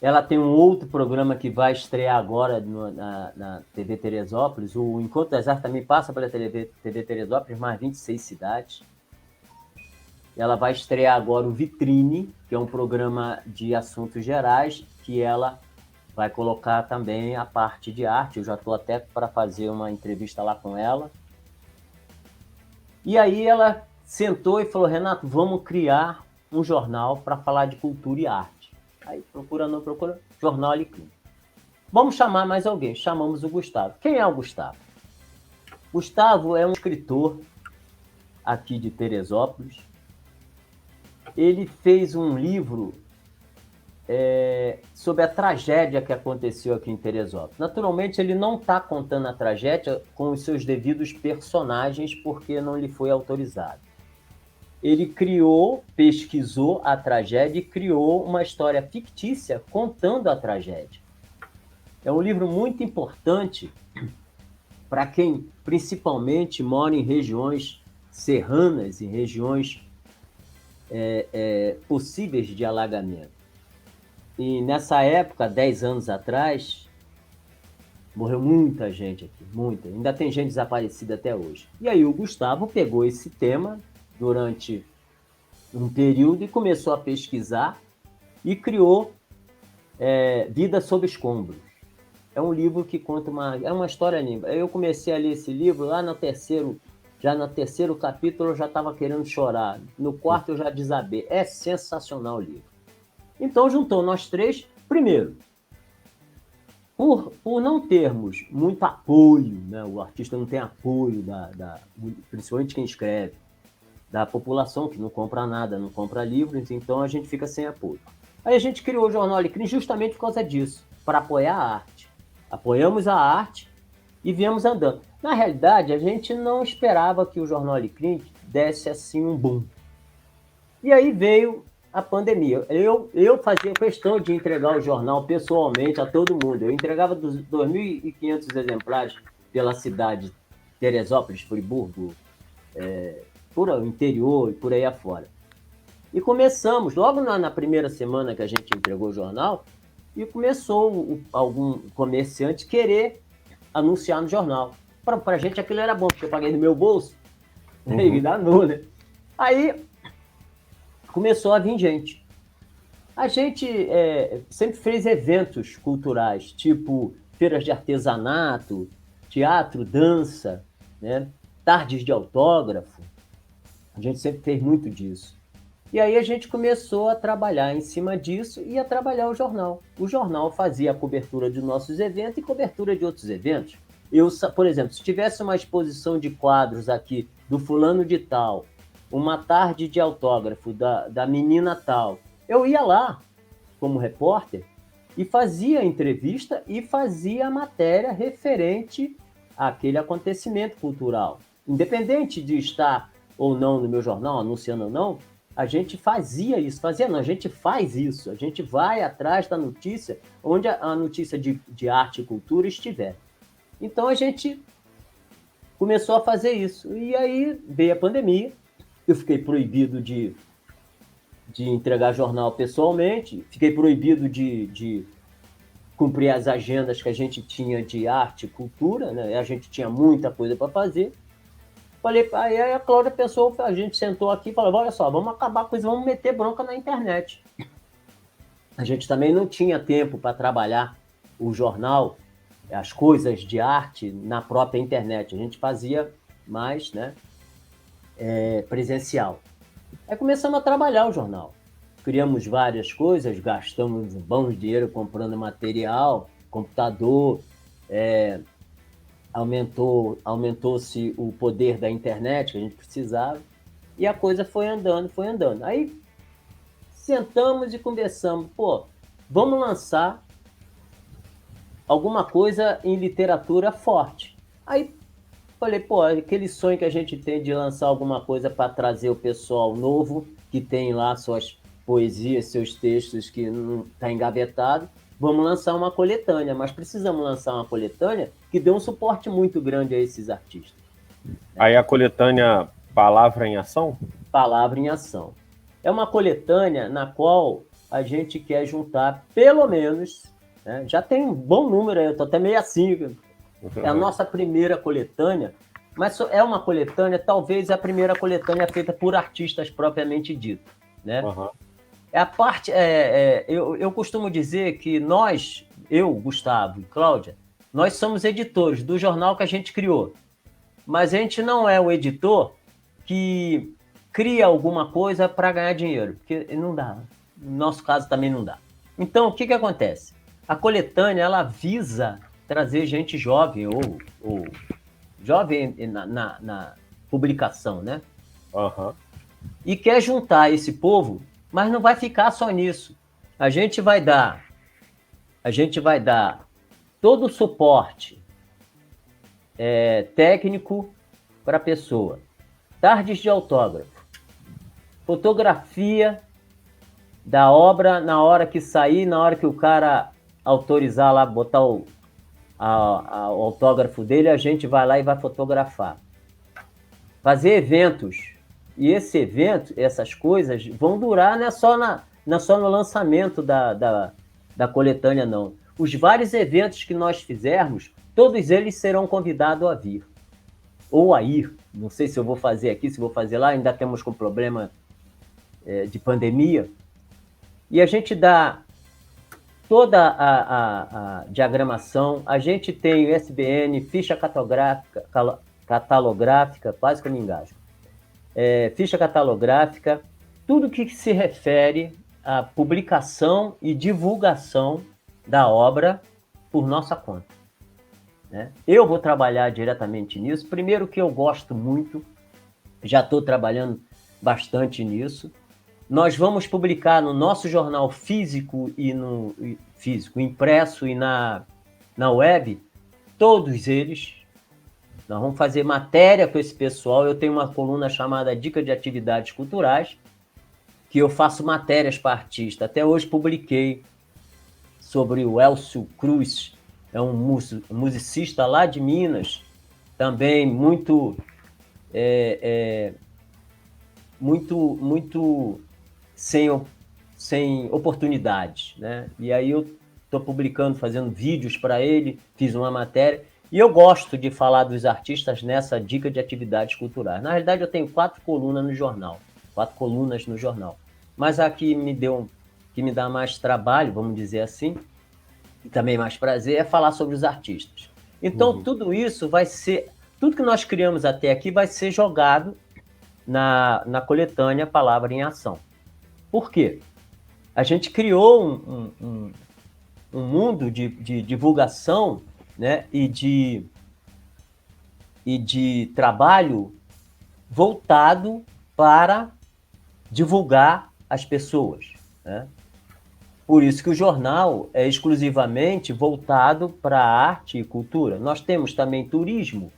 Ela tem um outro programa que vai estrear agora na TV Teresópolis. O Encontro das Artes também passa pela TV Teresópolis, mais 26 cidades. Ela vai estrear agora o Vitrine, que é um programa de assuntos gerais, que ela vai colocar também a parte de arte. Eu já estou até para fazer uma entrevista lá com ela. E aí ela sentou e falou: Renato, vamos criar um jornal para falar de cultura e arte. Aí procura, Jornal Alecrim. Vamos chamar mais alguém. Chamamos o Gustavo. Quem é o Gustavo? Gustavo é um escritor aqui de Teresópolis. Ele fez um livro sobre a tragédia que aconteceu aqui em Teresópolis. Naturalmente, ele não está contando a tragédia com os seus devidos personagens, porque não lhe foi autorizado. Ele pesquisou a tragédia e criou uma história fictícia contando a tragédia. É um livro muito importante para quem, principalmente, mora em regiões serranas, em regiões possíveis de alagamento. E nessa época, 10 anos atrás, morreu muita gente aqui, muita. Ainda tem gente desaparecida até hoje. E aí o Gustavo pegou esse tema durante um período e começou a pesquisar e criou Vida sob Escombros. É um livro que conta uma história linda. Eu comecei a ler esse livro lá no terceiro capítulo, eu já estava querendo chorar. No quarto eu já desabei. É sensacional o livro. Então juntou nós três. Primeiro, por não termos muito apoio, né? O artista não tem apoio, principalmente quem escreve, da população que não compra nada, não compra livros, então a gente fica sem apoio. Aí a gente criou o Jornal Alecrim justamente por causa disso, para apoiar a arte. Apoiamos a arte e viemos andando. Na realidade, a gente não esperava que o Jornal Alecrim desse assim um boom. E aí veio a pandemia. Eu fazia questão de entregar o jornal pessoalmente a todo mundo. Eu entregava 2.500 exemplares pela cidade de Teresópolis, Friburgo, por o interior e por aí afora. E começamos, logo na primeira semana que a gente entregou o jornal, e começou algum comerciante querer anunciar no jornal. Para a gente aquilo era bom, porque eu paguei do meu bolso, e danou, né? Aí começou a vir gente. A gente sempre fez eventos culturais, tipo feiras de artesanato, teatro, dança, né? Tardes de autógrafo. A gente sempre fez muito disso. E aí a gente começou a trabalhar em cima disso e a trabalhar o jornal. O jornal fazia a cobertura de nossos eventos e cobertura de outros eventos. Eu, por exemplo, se tivesse uma exposição de quadros aqui do fulano de tal, uma tarde de autógrafo da menina tal, eu ia lá como repórter e fazia entrevista e fazia matéria referente àquele acontecimento cultural. Independente de estar ou não no meu jornal, anunciando ou não, a gente fazia isso, a gente faz isso, a gente vai atrás da notícia, onde a notícia de arte e cultura estiver. Então a gente começou a fazer isso. E aí veio a pandemia, eu fiquei proibido de entregar jornal pessoalmente, fiquei proibido de cumprir as agendas que a gente tinha de arte e cultura, né? A gente tinha muita coisa para fazer. Falei, aí a Cláudia pensou, a gente sentou aqui e falou, olha só, vamos acabar com isso, vamos meter bronca na internet. A gente também não tinha tempo para trabalhar o jornal, as coisas de arte na própria internet. A gente fazia mais, né, presencial. Aí começamos a trabalhar o jornal. Criamos várias coisas, gastamos um bom dinheiro comprando material, computador, aumentou-se o poder da internet que a gente precisava, e a coisa foi andando. Aí sentamos e conversamos, vamos lançar alguma coisa em literatura forte. Aí falei, aquele sonho que a gente tem de lançar alguma coisa para trazer o pessoal novo, que tem lá suas poesias, seus textos que não está engavetado, vamos lançar uma coletânea, mas precisamos lançar uma coletânea que dê um suporte muito grande a esses artistas. Aí a coletânea Palavra em Ação? Palavra em Ação. É uma coletânea na qual a gente quer juntar, pelo menos, né, já tem um bom número aí, eu estou até meio assim, é a nossa primeira coletânea, mas é uma coletânea, talvez a primeira coletânea feita por artistas propriamente dito, né? Uhum. É a parte, eu costumo dizer que nós, eu, Gustavo e Cláudia, nós somos editores do jornal que a gente criou, mas a gente não é o editor que cria alguma coisa para ganhar dinheiro, porque não dá, no nosso caso também não dá. Então, o que acontece? A coletânea, ela visa trazer gente jovem, ou jovem na publicação, né? Uhum. E quer juntar esse povo, mas não vai ficar só nisso. A gente vai dar todo o suporte técnico para a pessoa. Tardes de autógrafo. Fotografia da obra na hora que sair, na hora que o cara autorizar lá, botar o autógrafo dele, a gente vai lá e vai fotografar. Fazer eventos. E esse evento, essas coisas, vão durar não é só no lançamento da coletânea, não. Os vários eventos que nós fizermos, todos eles serão convidados a vir. Ou a ir. Não sei se eu vou fazer aqui, se vou fazer lá, ainda temos com problema de pandemia. E a gente dá toda a diagramação, a gente tem SBN, ficha catalográfica, quase que eu me engajo. Ficha catalográfica, tudo que se refere à publicação e divulgação da obra por nossa conta, né? Eu vou trabalhar diretamente nisso. Primeiro que eu gosto muito, já estou trabalhando bastante nisso. Nós vamos publicar no nosso jornal físico impresso e na web, todos eles. Nós vamos fazer matéria com esse pessoal. Eu tenho uma coluna chamada Dica de Atividades Culturais, que eu faço matérias para artista. Até hoje publiquei sobre o Elcio Cruz, é um musicista lá de Minas, também muito sem oportunidades, né? E aí eu estou publicando, fazendo vídeos para ele, fiz uma matéria. E eu gosto de falar dos artistas nessa dica de atividades culturais. Na realidade, eu tenho 4 colunas no jornal. Mas a que me dá mais trabalho, vamos dizer assim, e também mais prazer, é falar sobre os artistas. Então, tudo isso vai ser... Tudo que nós criamos até aqui vai ser jogado na coletânea Palavra em Ação. Por quê? A gente criou um mundo de divulgação, né, e de trabalho voltado para divulgar as pessoas, né? Por isso que o jornal é exclusivamente voltado para arte e cultura. Nós temos também turismo,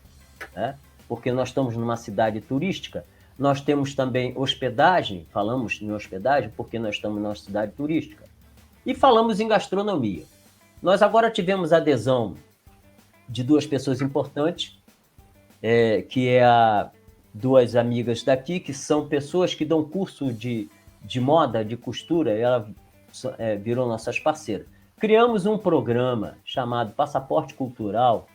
né? Porque nós estamos numa cidade turística. Nós temos também hospedagem, falamos em hospedagem porque nós estamos numa cidade turística. E falamos em gastronomia. Nós agora tivemos adesão de duas pessoas importantes, que é duas amigas daqui, que são pessoas que dão curso de moda, de costura, e ela virou nossas parceiras. Criamos um programa chamado Passaporte Cultural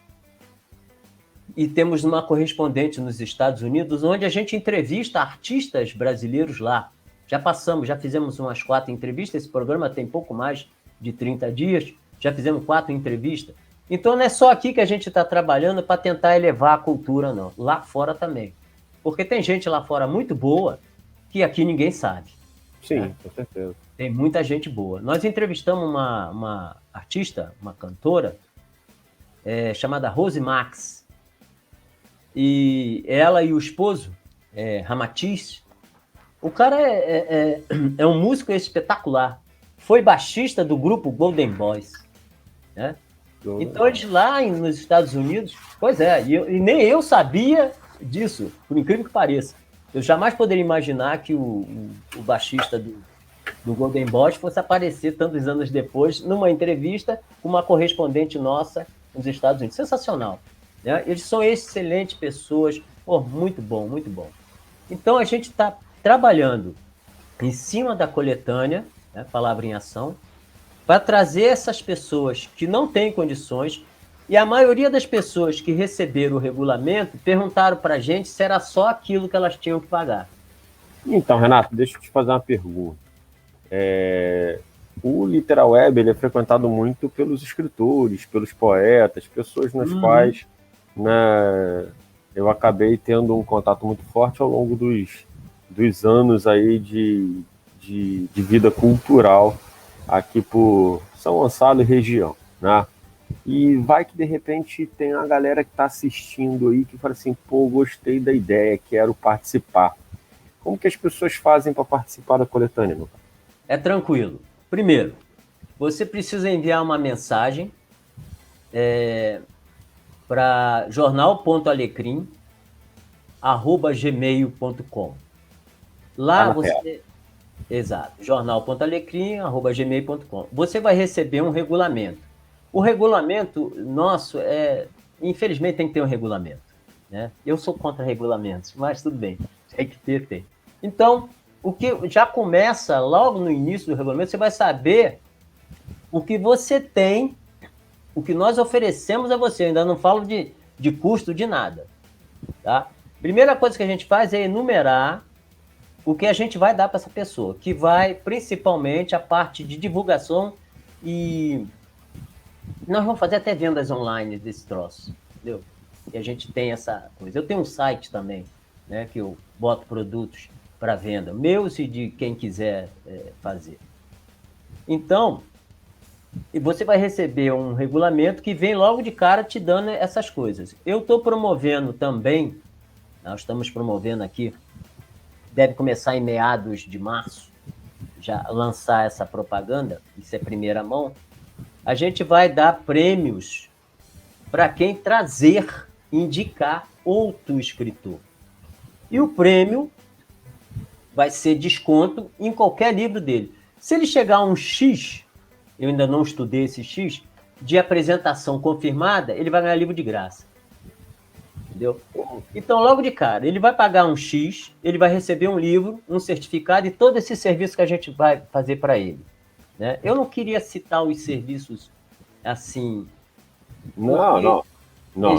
e temos uma correspondente nos Estados Unidos, onde a gente entrevista artistas brasileiros lá. Já fizemos umas 4 entrevistas, esse programa tem pouco mais de 30 dias, já fizemos 4 entrevistas. Então não é só aqui que a gente está trabalhando para tentar elevar a cultura, não. Lá fora também. Porque tem gente lá fora muito boa que aqui ninguém sabe. Sim, né? Com certeza. Tem muita gente boa. Nós entrevistamos uma artista, uma cantora, chamada Rose Max. E ela e o esposo, Ramatiz, o cara é um músico espetacular. Foi baixista do grupo Golden Boys, né? Então eles lá nos Estados Unidos, pois é, e nem eu sabia disso, por incrível que pareça. Eu jamais poderia imaginar que o baixista do Golden Boys fosse aparecer tantos anos depois numa entrevista com uma correspondente nossa nos Estados Unidos. Sensacional, né? Eles são excelentes pessoas, muito bom, muito bom. Então a gente está trabalhando em cima da coletânea, né, Palavra em Ação, para trazer essas pessoas que não têm condições, e a maioria das pessoas que receberam o regulamento perguntaram para a gente se era só aquilo que elas tinham que pagar. Então, Renato, deixa eu te fazer uma pergunta. O Literal Web ele é frequentado muito pelos escritores, pelos poetas, pessoas nas quais, né, eu acabei tendo um contato muito forte ao longo dos anos aí de vida cultural aqui por São Gonçalo e região, né? E vai que de repente tem uma galera que está assistindo aí que fala assim, pô, gostei da ideia, quero participar. Como que as pessoas fazem para participar da coletânea, meu cara? É tranquilo. Primeiro, você precisa enviar uma mensagem para jornal.alecrim@gmail.com. Lá você... Exato, jornal.alecrim@gmail.com. Você vai receber um regulamento. O regulamento nosso infelizmente tem que ter um regulamento, né? Eu sou contra regulamentos, mas tudo bem, tem que ter. Então, o que já começa logo no início do regulamento, você vai saber o que você tem, o que nós oferecemos a você. Eu ainda não falo de custo de nada, tá? Primeira coisa que a gente faz é enumerar o que a gente vai dar para essa pessoa, que vai principalmente a parte de divulgação, e nós vamos fazer até vendas online desse troço, entendeu? E a gente tem essa coisa. Eu tenho um site também, né, que eu boto produtos para venda, meus e de quem quiser fazer. Então, e você vai receber um regulamento que vem logo de cara te dando essas coisas. Eu estou promovendo também, nós estamos promovendo aqui, deve começar em meados de março, já lançar essa propaganda, isso é primeira mão. A gente vai dar prêmios para quem indicar outro escritor. E o prêmio vai ser desconto em qualquer livro dele. Se ele chegar a um X, eu ainda não estudei esse X, de apresentação confirmada, ele vai ganhar livro de graça. Entendeu? Então, logo de cara, ele vai pagar um X, ele vai receber um livro, um certificado e todo esse serviço que a gente vai fazer para ele, né? Eu não queria citar os serviços assim. Não,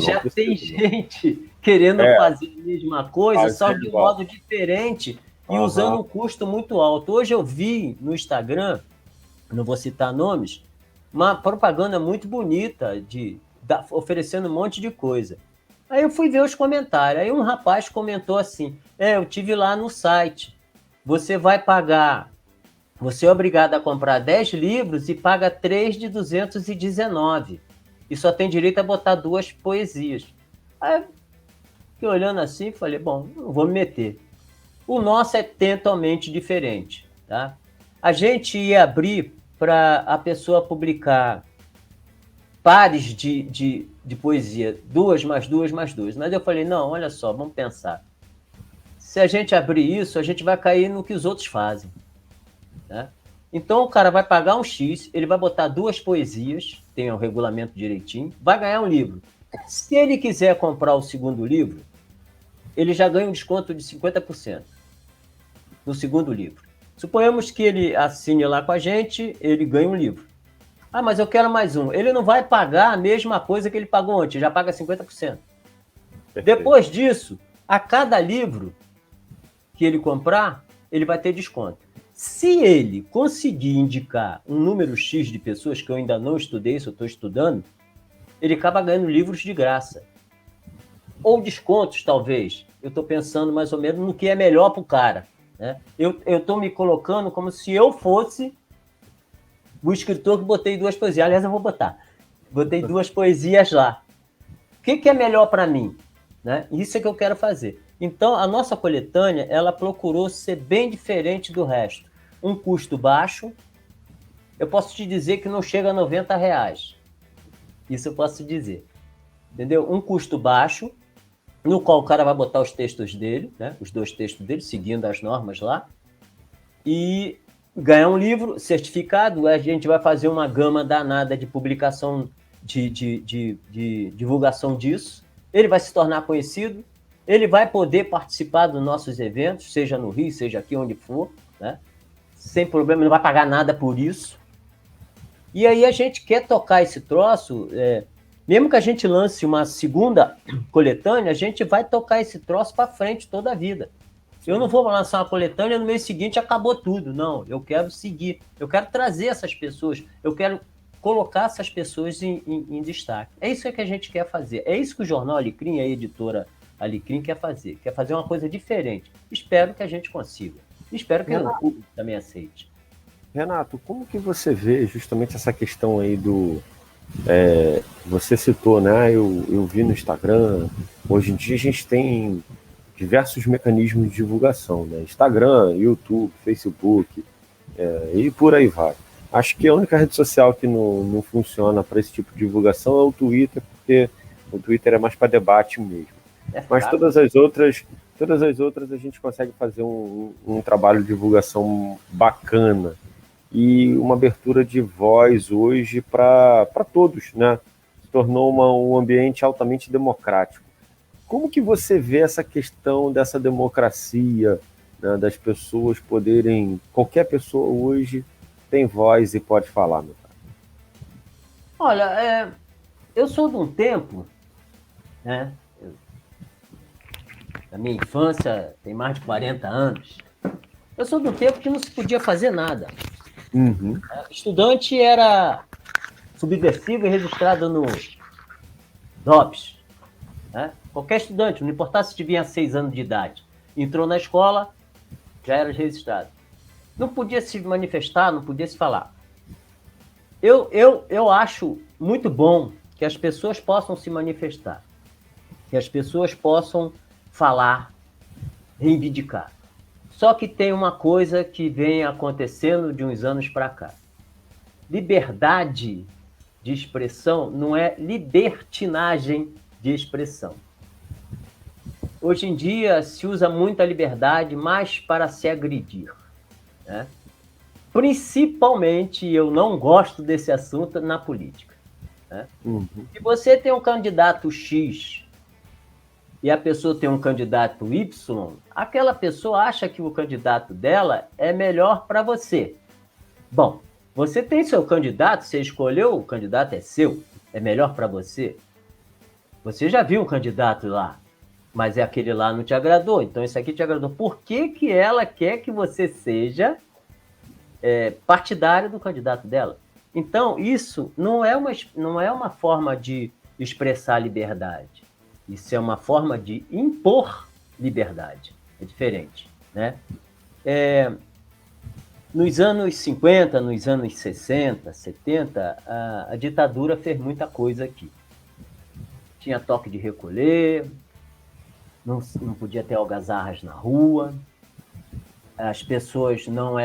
já tem gente querendo fazer a mesma coisa, só de modo diferente e usando um custo muito alto. Hoje eu vi no Instagram, não vou citar nomes, uma propaganda muito bonita oferecendo um monte de coisa. Aí eu fui ver os comentários. Aí um rapaz comentou assim, eu tive lá no site, você vai pagar, você é obrigado a comprar 10 livros e paga 3 de 219. E só tem direito a botar 2 poesias. Aí Fiquei olhando assim e falei, bom, não vou me meter. O nosso é totalmente diferente, tá? A gente ia abrir para a pessoa publicar pares de poesia, 2 mais 2 mais 2. Mas eu falei, não, olha só, vamos pensar. Se a gente abrir isso, a gente vai cair no que os outros fazem, né? Então o cara vai pagar um X, ele vai botar 2 poesias, tem o regulamento direitinho, vai ganhar um livro. Se ele quiser comprar o segundo livro, ele já ganha um desconto de 50% no segundo livro. Suponhamos que ele assine lá com a gente, ele ganha um livro. Ah, mas eu quero mais um. Ele não vai pagar a mesma coisa que ele pagou antes, já paga 50%. Perfeito. Depois disso, a cada livro que ele comprar, ele vai ter desconto. Se ele conseguir indicar um número X de pessoas, que eu ainda não estudei, se eu estou estudando, ele acaba ganhando livros de graça. Ou descontos, talvez. Eu estou pensando mais ou menos no que é melhor para o cara, né? Eu estou me colocando como se eu fosse o escritor que botei 2 poesias. Aliás, eu vou botar. Botei 2 poesias lá. O que é melhor para mim, né? Isso é que eu quero fazer. Então, a nossa coletânea, ela procurou ser bem diferente do resto. Um custo baixo. Eu posso te dizer que não chega a R$90. Isso eu posso te dizer. Entendeu? Um custo baixo, no qual o cara vai botar os textos dele, né? Os 2 textos dele, seguindo as normas lá. E ganhar um livro certificado. A gente vai fazer uma gama danada de publicação, de divulgação disso. Ele vai se tornar conhecido. Ele vai poder participar dos nossos eventos, seja no Rio, seja aqui onde for, né? Sem problema, não vai pagar nada por isso. E aí a gente quer tocar esse troço, mesmo que a gente lance uma segunda coletânea, a gente vai tocar esse troço para frente toda a vida. Eu não vou lançar uma coletânea no mês seguinte acabou tudo, não. Eu quero seguir, eu quero trazer essas pessoas, eu quero colocar essas pessoas em destaque. É isso que a gente quer fazer. É isso que o Jornal Alecrim, a editora Alecrim quer fazer uma coisa diferente. Espero que a gente consiga. Espero que o público também aceite. Renato, como que você vê justamente essa questão aí do... você citou, né? Eu vi no Instagram, hoje em dia a gente tem diversos mecanismos de divulgação, né? Instagram, YouTube, Facebook, e por aí vai. Acho que a única rede social que não funciona para esse tipo de divulgação é o Twitter, porque o Twitter é mais para debate mesmo. Mas todas as outras a gente consegue fazer um trabalho de divulgação bacana e uma abertura de voz hoje para todos, né? Se tornou um ambiente altamente democrático. Como que você vê essa questão dessa democracia, né, das pessoas poderem... Qualquer pessoa hoje tem voz e pode falar, meu cara? Olha, eu sou de um tempo, né? Na minha infância, tem mais de 40 anos, eu sou do tempo que não se podia fazer nada. Uhum. Estudante era subversivo e registrado no DOPS. Né? Qualquer estudante, não importava se tinha 6 anos de idade, entrou na escola, já era registrado. Não podia se manifestar, não podia se falar. Eu acho muito bom que as pessoas possam se manifestar, que as pessoas possam falar, reivindicar. Só que tem uma coisa que vem acontecendo de uns anos para cá. Liberdade de expressão não é libertinagem de expressão. Hoje em dia se usa muita liberdade mais para se agredir, né? Principalmente, eu não gosto desse assunto na política, né? Se você tem um candidato X e a pessoa tem um candidato Y, aquela pessoa acha que o candidato dela é melhor para você. Bom, você tem seu candidato, você escolheu, o candidato é seu, é melhor para você. Você já viu um candidato lá, mas aquele lá não te agradou, então esse aqui te agradou. Por que ela quer que você seja partidário do candidato dela? Então, isso não é uma forma de expressar liberdade. Isso é uma forma de impor liberdade. É diferente, né? Nos anos 50, nos anos 60, 70, a ditadura fez muita coisa aqui. Tinha toque de recolher, não podia ter algazarras na rua, as pessoas não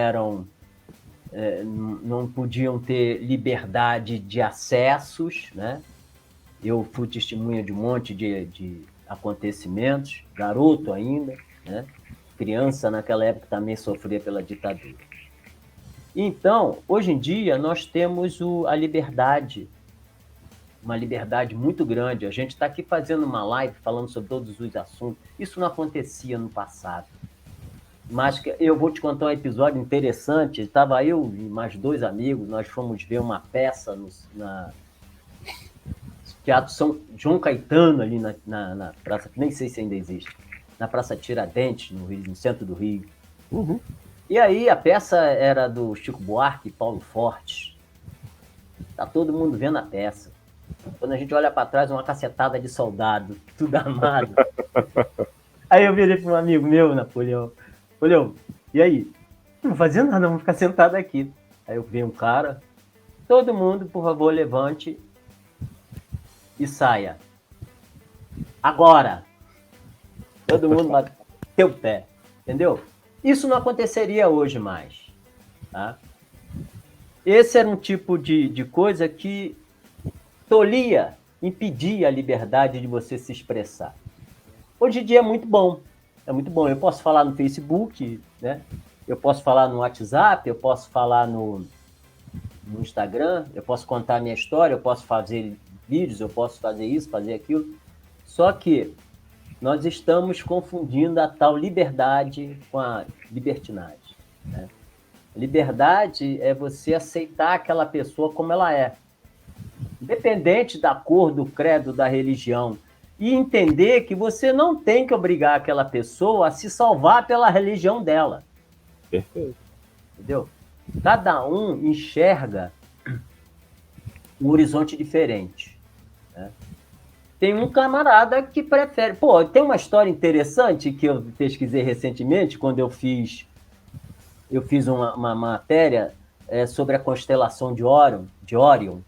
podiam ter liberdade de acessos, né? Eu fui testemunha de um monte de acontecimentos, garoto ainda, né? Criança naquela época também sofria pela ditadura. Então, hoje em dia, nós temos a liberdade, uma liberdade muito grande. A gente está aqui fazendo uma live falando sobre todos os assuntos. Isso não acontecia no passado. Mas eu vou te contar um episódio interessante. Estava eu e mais 2 amigos, nós fomos ver uma peça na Teatro São João Caetano, ali na praça, nem sei se ainda existe, na Praça Tiradentes, no Rio, no centro do Rio. Uhum. E aí a peça era do Chico Buarque e Paulo Fortes. Tá todo mundo vendo a peça. Quando a gente olha para trás, uma cacetada de soldado, tudo armado. Aí eu virei para um amigo meu, Napoleão. Napoleão, e aí? Não vou fazer nada, vamos ficar sentado aqui. Aí eu vi um cara, todo mundo, por favor, levante e saia. Agora! Todo mundo bateu o pé, entendeu? Isso não aconteceria hoje mais. Tá? Esse era um tipo de coisa que tolia, impedia a liberdade de você se expressar. Hoje em dia é muito bom. É muito bom. Eu posso falar no Facebook, né? Eu posso falar no WhatsApp, eu posso falar no Instagram, eu posso contar a minha história, eu posso fazer vídeos, eu posso fazer isso, fazer aquilo. Só que nós estamos confundindo a tal liberdade com a libertinagem. Né? Liberdade é você aceitar aquela pessoa como ela é, independente da cor, do credo, da religião, e entender que você não tem que obrigar aquela pessoa a se salvar pela religião dela. Perfeito. Entendeu? Cada um enxerga um horizonte diferente. Né? Tem um camarada que prefere... Pô, tem uma história interessante que eu pesquisei recentemente, quando eu fiz uma matéria sobre a constelação de Órion,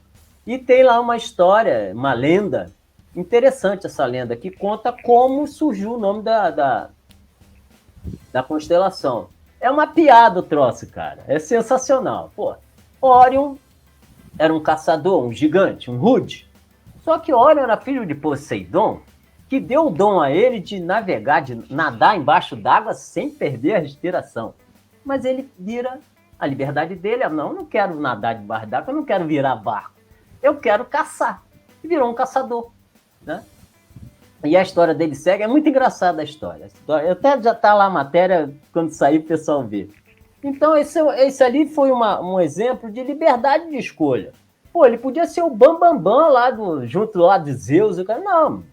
e tem lá uma história, uma lenda, interessante essa lenda, que conta como surgiu o nome da constelação. É uma piada o troço, cara. É sensacional. Pô, Órion era um caçador, um gigante, um rude. Só que Órion era filho de Poseidon, que deu o dom a ele de navegar, de nadar embaixo d'água sem perder a respiração. Mas ele vira a liberdade dele. Não quero nadar debaixo d'água, eu não quero virar barco. Eu quero caçar. E virou um caçador. Né? E a história dele segue, é muito engraçada a história. Até já está lá a matéria, quando sair o pessoal vê. Então, esse ali foi um exemplo de liberdade de escolha. Pô, ele podia ser o bambambam lá junto lá de Zeus. Não,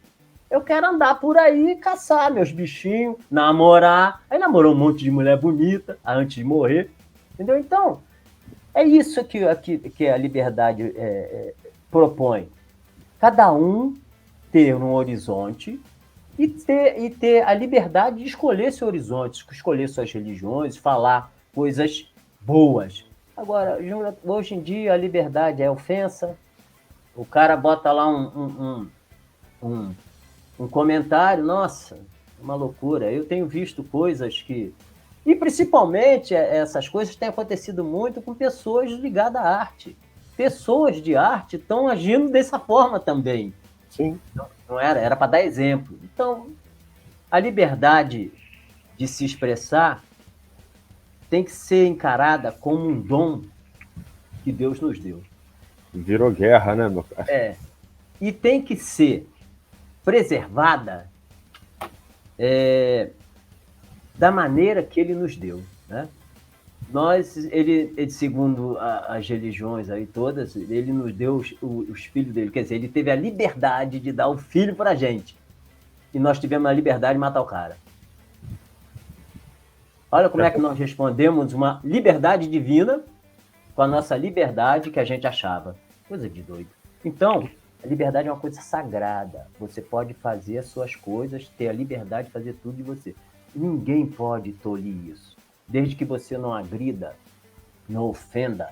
eu quero andar por aí e caçar meus bichinhos, namorar. Aí namorou um monte de mulher bonita antes de morrer. Entendeu? Então, é isso que a liberdade propõe. Cada um ter um horizonte e ter a liberdade de escolher seu horizonte, escolher suas religiões, falar coisas boas. Agora, hoje em dia, a liberdade é ofensa. O cara bota lá um comentário, nossa, uma loucura. Eu tenho visto coisas que... E, principalmente, essas coisas têm acontecido muito com pessoas ligadas à arte. Pessoas de arte estão agindo dessa forma também. Sim. Não era para dar exemplo. Então, a liberdade de se expressar tem que ser encarada como um dom que Deus nos deu. Virou guerra, né, meu cara? E tem que ser preservada da maneira que ele nos deu, né? Ele segundo as religiões aí todas, ele nos deu os filhos dele, quer dizer, ele teve a liberdade de dar o filho pra gente. E nós tivemos a liberdade de matar o cara. Olha como é que nós respondemos uma liberdade divina com a nossa liberdade que a gente achava. Coisa de doido. Então, a liberdade é uma coisa sagrada. Você pode fazer as suas coisas, ter a liberdade de fazer tudo de você. Ninguém pode tolir isso. Desde que você não agrida, não ofenda,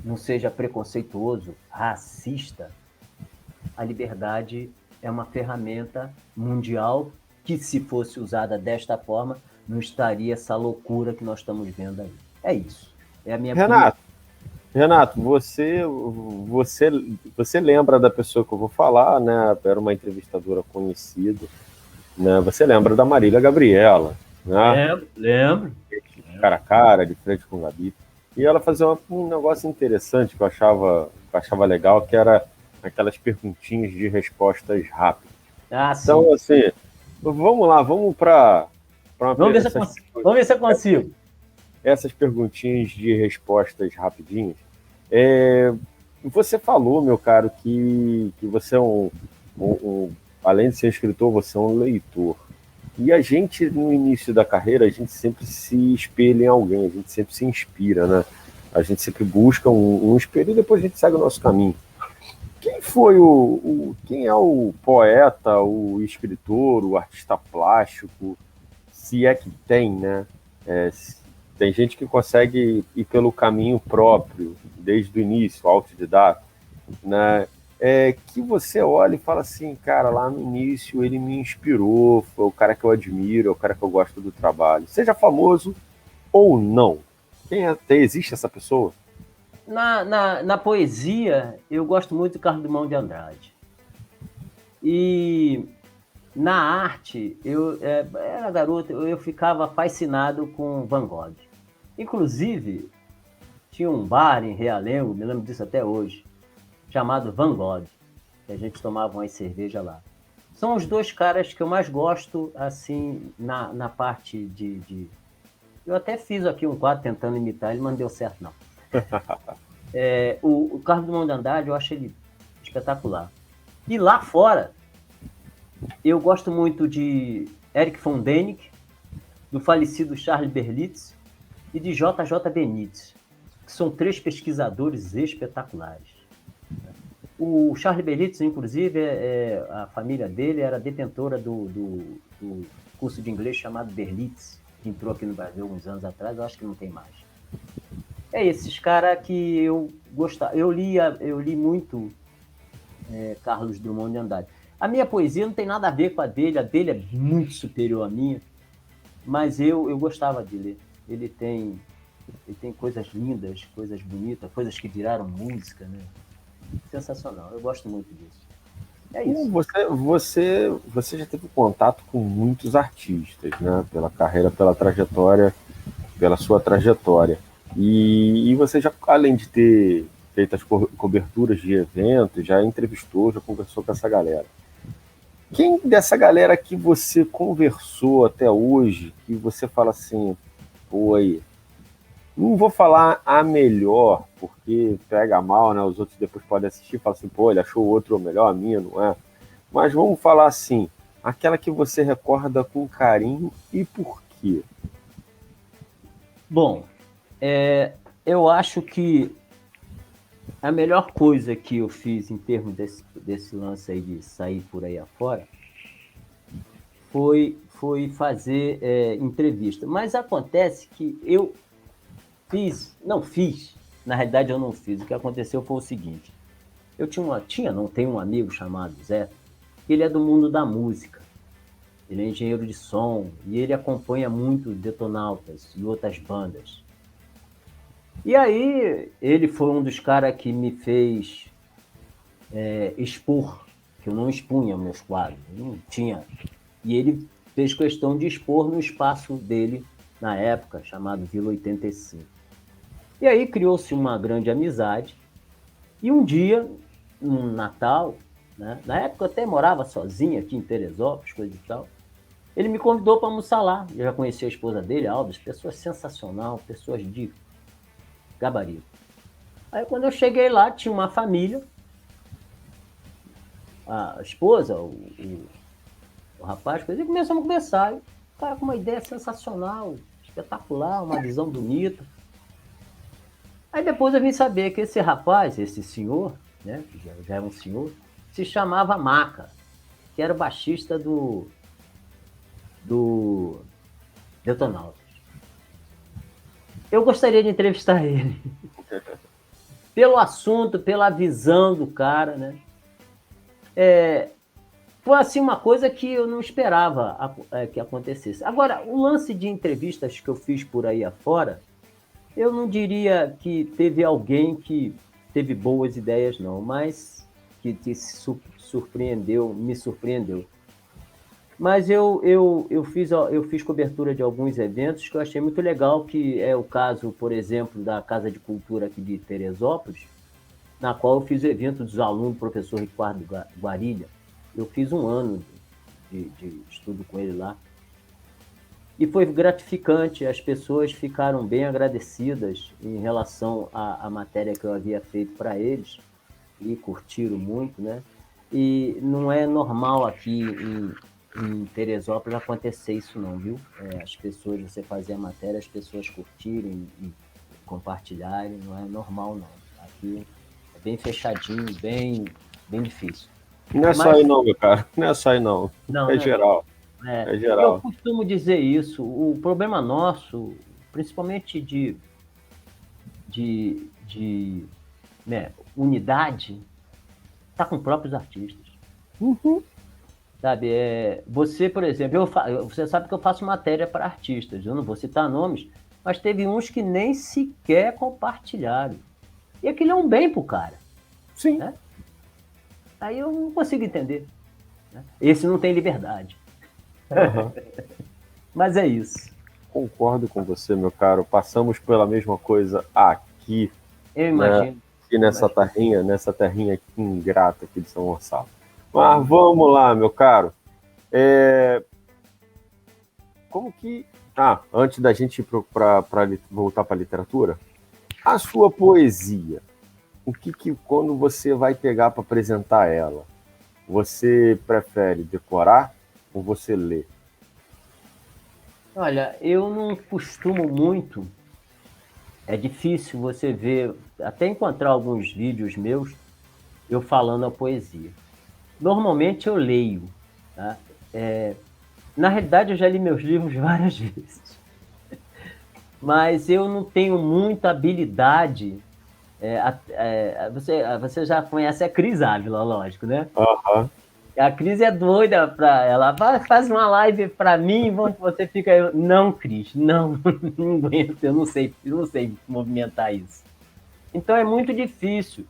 não seja preconceituoso, racista, a liberdade é uma ferramenta mundial que se fosse usada desta forma, não estaria essa loucura que nós estamos vendo aí. É isso. É a minha Renato, você lembra da pessoa que eu vou falar, né? Era uma entrevistadora conhecida, né? Você lembra da Marília Gabriela, né? Lembro. Cara a cara, de frente com o Gabi. E ela fazia um negócio interessante que eu achava legal, que era aquelas perguntinhas de respostas rápidas. Então, Sim. assim, vamos lá, vamos para vamos ver se eu consigo. Essas perguntinhas de respostas rapidinhas. Você falou, meu caro, que você é além de ser escritor, você é um leitor. E a gente, no início da carreira, a gente sempre se espelha em alguém, a gente sempre se inspira, né? A gente sempre busca um espelho e depois a gente segue o nosso caminho. Quem foi quem é o poeta, o escritor, o artista plástico, se é que tem, né? Tem gente que consegue ir pelo caminho próprio, desde o início, autodidata, né? Que você olha e fala assim, cara, lá no início ele me inspirou, foi o cara que eu admiro, é o cara que eu gosto do trabalho. Seja famoso ou não. Existe essa pessoa? Na poesia, eu gosto muito do Carlos Drummond de Andrade. E na arte, eu era garoto, eu ficava fascinado com Van Gogh. Inclusive, tinha um bar em Realengo, me lembro disso até hoje, chamado Van Gogh, que a gente tomava uma cerveja lá. São os dois caras que eu mais gosto, assim, na parte de... Eu até fiz aqui um quadro tentando imitar ele, mas não deu certo, não. O Carlos Drummond de Andrade, eu acho ele espetacular. E lá fora, eu gosto muito de Erich von Däniken, do falecido Charles Berlitz e de J.J. Benítez, que são 3 pesquisadores espetaculares. O Charles Berlitz, inclusive, a família dele era detentora do curso de inglês chamado Berlitz, que entrou aqui no Brasil alguns anos atrás, eu acho que não tem mais. Esses caras que eu gostava. Eu li muito Carlos Drummond de Andrade. A minha poesia não tem nada a ver com a dele é muito superior à minha, mas eu gostava de ler. Ele tem coisas lindas, coisas bonitas, coisas que viraram música, né? Sensacional, eu gosto muito disso. É isso. Você já teve contato com muitos artistas, né? Pela carreira, pela trajetória, pela sua trajetória. E você já, além de ter feito as coberturas de eventos, já entrevistou, já conversou com essa galera. Quem dessa galera que você conversou até hoje, que você fala assim, pô, aí, não vou falar a melhor, porque pega mal, né? Os outros depois podem assistir e falar assim, pô, ele achou o outro melhor, a minha não é. Mas vamos falar assim, aquela que você recorda com carinho e por quê? Bom, eu acho que a melhor coisa que eu fiz em termos desse lance aí de sair por aí afora foi fazer entrevista. Mas acontece que eu na realidade eu não fiz. O que aconteceu foi o seguinte, eu tenho um amigo chamado Zé, ele é do mundo da música, ele é engenheiro de som e ele acompanha muito Detonautas e outras bandas. E aí, ele foi um dos caras que me fez expor, que eu não expunha meus quadros, não tinha. E ele fez questão de expor no espaço dele, na época, chamado Vila 85. E aí criou-se uma grande amizade. E um dia, no Natal, né, na época eu até morava sozinho aqui em Teresópolis, coisa e tal, ele me convidou para almoçar lá. Eu já conheci a esposa dele, Alves, pessoa sensacional, pessoas de gabarito. Aí quando eu cheguei lá, tinha uma família, a esposa, o rapaz, e começamos a conversar. E o cara com uma ideia sensacional, espetacular, uma visão bonita. Aí depois eu vim saber que esse rapaz, esse senhor, né, que já é um senhor, se chamava Maca, que era o baixista do Detonautas. Eu gostaria de entrevistar ele. Pelo assunto, pela visão do cara, né? foi assim uma coisa que eu não esperava que acontecesse. Agora, o lance de entrevistas que eu fiz por aí afora, eu não diria que teve alguém que teve boas ideias, não, mas que se surpreendeu, me surpreendeu. Mas eu fiz cobertura de alguns eventos que eu achei muito legal, que é o caso, por exemplo, da Casa de Cultura aqui de Teresópolis, na qual eu fiz o evento dos alunos do professor Ricardo Guarilha. Eu fiz um ano de estudo com ele lá. E foi gratificante, as pessoas ficaram bem agradecidas em relação à matéria que eu havia feito para eles, e curtiram muito, né? E não é normal aqui em Teresópolis acontecer isso não, viu? As pessoas, você fazer a matéria, as pessoas curtirem e compartilharem, não é normal não. Aqui é bem fechadinho, bem difícil. Não é só aí não, meu cara. Não é só aí não. Não, É geral. É geral. Eu costumo dizer isso. O problema nosso, principalmente de unidade, está com próprios artistas. Uhum. Sabe, você, por exemplo, você sabe que eu faço matéria para artistas, eu não vou citar nomes, mas teve uns que nem sequer compartilharam. E aquilo é um bem pro cara. Sim. Né? Aí eu não consigo entender. Né? Esse não tem liberdade. Uhum. Mas é isso. Concordo com você, meu caro. Passamos pela mesma coisa aqui. Eu imagino. Né? Aqui nessa terrinha aqui, ingrata aqui de São Gonçalo. Mas vamos lá, meu caro. Como que... antes da gente ir voltar para a literatura, a sua poesia, o que quando você vai pegar para apresentar ela, você prefere decorar ou você ler? Olha, eu não costumo muito. É difícil você ver, até encontrar alguns vídeos meus, eu falando a poesia. Normalmente eu leio. Tá? Na realidade, eu já li meus livros várias vezes. Mas eu não tenho muita habilidade. Você já conhece a Cris Ávila, lógico, né? Uhum. A Cris é doida ela faz uma live para mim, você fica, não, Cris, não aguento, eu não sei movimentar isso. Então é muito difícil.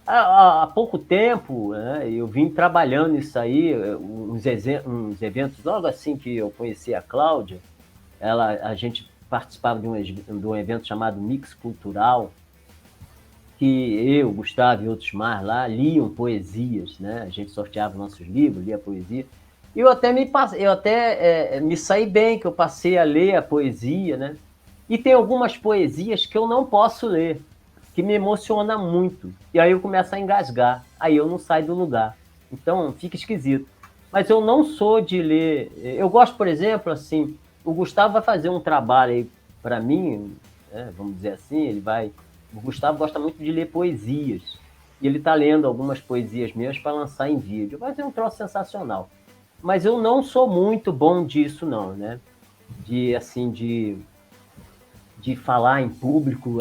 Há pouco tempo, né, eu vim trabalhando isso aí, uns eventos, logo assim que eu conheci a Cláudia, a gente participava de um evento chamado Mix Cultural, que eu, Gustavo e outros mais lá liam poesias, né? A gente sorteava nossos livros, lia poesia. E eu até me saí bem, que eu passei a ler a poesia, né? E tem algumas poesias que eu não posso ler, que me emociona muito. E aí eu começo a engasgar, aí eu não saio do lugar. Então fica esquisito. Mas eu não sou de ler... Eu gosto, por exemplo, assim, o Gustavo vai fazer um trabalho aí para mim, né? Vamos dizer assim, o Gustavo gosta muito de ler poesias. E ele está lendo algumas poesias minhas para lançar em vídeo. Vai ser um troço sensacional. Mas eu não sou muito bom disso, não, né? De falar em público,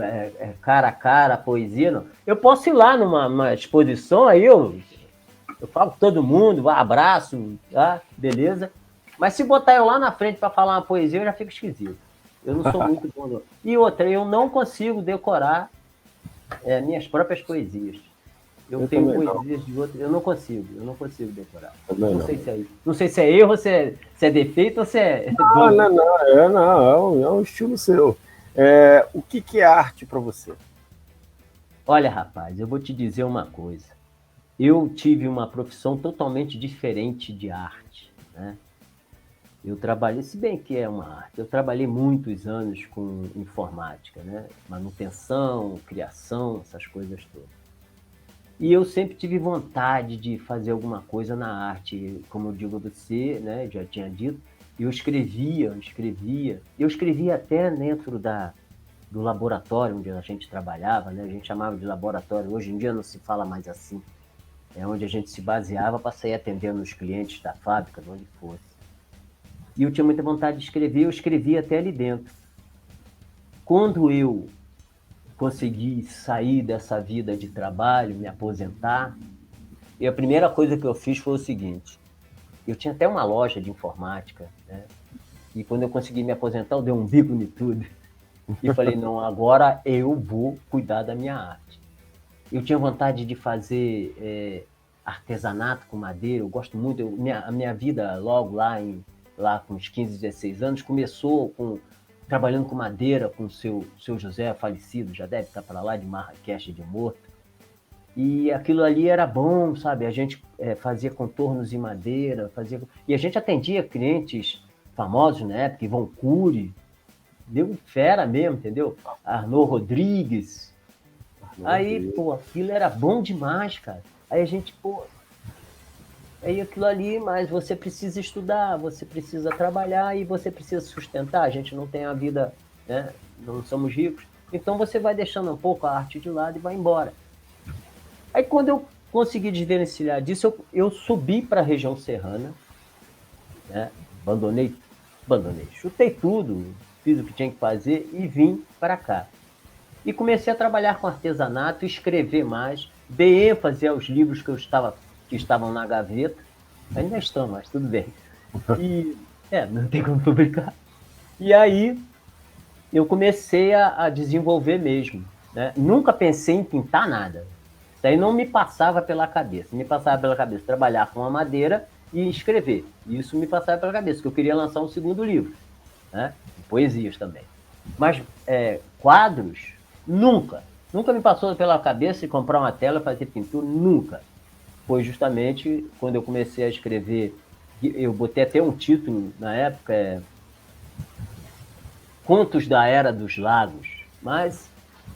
cara a cara, poesia, não. Eu posso ir lá numa exposição, aí eu falo com todo mundo, abraço, tá? Beleza. Mas se botar eu lá na frente para falar uma poesia, eu já fico esquisito. Eu não sou muito bom. E outra, eu não consigo decorar minhas próprias poesias. Eu tenho poesias de outras, eu não consigo decorar. Não sei se é erro, se é defeito ou se é... Não, é um estilo seu. O que é arte para você? Olha, rapaz, eu vou te dizer uma coisa. Eu tive uma profissão totalmente diferente de arte, né? Eu trabalhei, se bem que é uma arte, eu trabalhei muitos anos com informática, né? Manutenção, criação, essas coisas todas. E eu sempre tive vontade de fazer alguma coisa na arte, como eu digo a você, né? Já tinha dito, eu escrevia até dentro do laboratório onde a gente trabalhava, né? A gente chamava de laboratório, hoje em dia não se fala mais assim. É onde a gente se baseava para sair atendendo os clientes da fábrica, de onde fosse. E eu tinha muita vontade de escrever, eu escrevia até ali dentro. Quando eu consegui sair dessa vida de trabalho, me aposentar, e a primeira coisa que eu fiz foi o seguinte: eu tinha até uma loja de informática, né? E quando eu consegui me aposentar, eu dei um bico em tudo. E falei, não, agora eu vou cuidar da minha arte. Eu tinha vontade de fazer artesanato com madeira, eu gosto muito. A minha vida logo lá com uns 15, 16 anos, começou trabalhando com madeira com o seu José, falecido, já deve estar para lá, de Marrakech de Morto. E aquilo ali era bom, sabe? A gente fazia contornos em madeira, e a gente atendia clientes famosos na época, Ivon Cury, deu fera mesmo, entendeu? Arnaud Rodrigues. Aí, pô, aquilo era bom demais, cara. Aí a gente, pô... Aí aquilo ali, mas você precisa estudar, você precisa trabalhar e você precisa sustentar. A gente não tem a vida, né? Não somos ricos. Então você vai deixando um pouco a arte de lado e vai embora. Aí quando eu consegui desvencilhar disso, eu subi para a região serrana, né? Abandonei, chutei tudo, fiz o que tinha que fazer e vim para cá. E comecei a trabalhar com artesanato, escrever mais, dei ênfase aos livros que estavam na gaveta, ainda estão, mas tudo bem. E não tem como publicar. E aí eu comecei a desenvolver mesmo, né? Nunca pensei em pintar nada. Isso aí não me passava pela cabeça. Me passava pela cabeça trabalhar com a madeira e escrever. Isso me passava pela cabeça, que eu queria lançar um segundo livro, né? Poesias também. Mas quadros, nunca me passou pela cabeça comprar uma tela, fazer pintura, nunca. Foi justamente quando eu comecei a escrever, eu botei até um título na época, Contos da Era dos Lagos, mas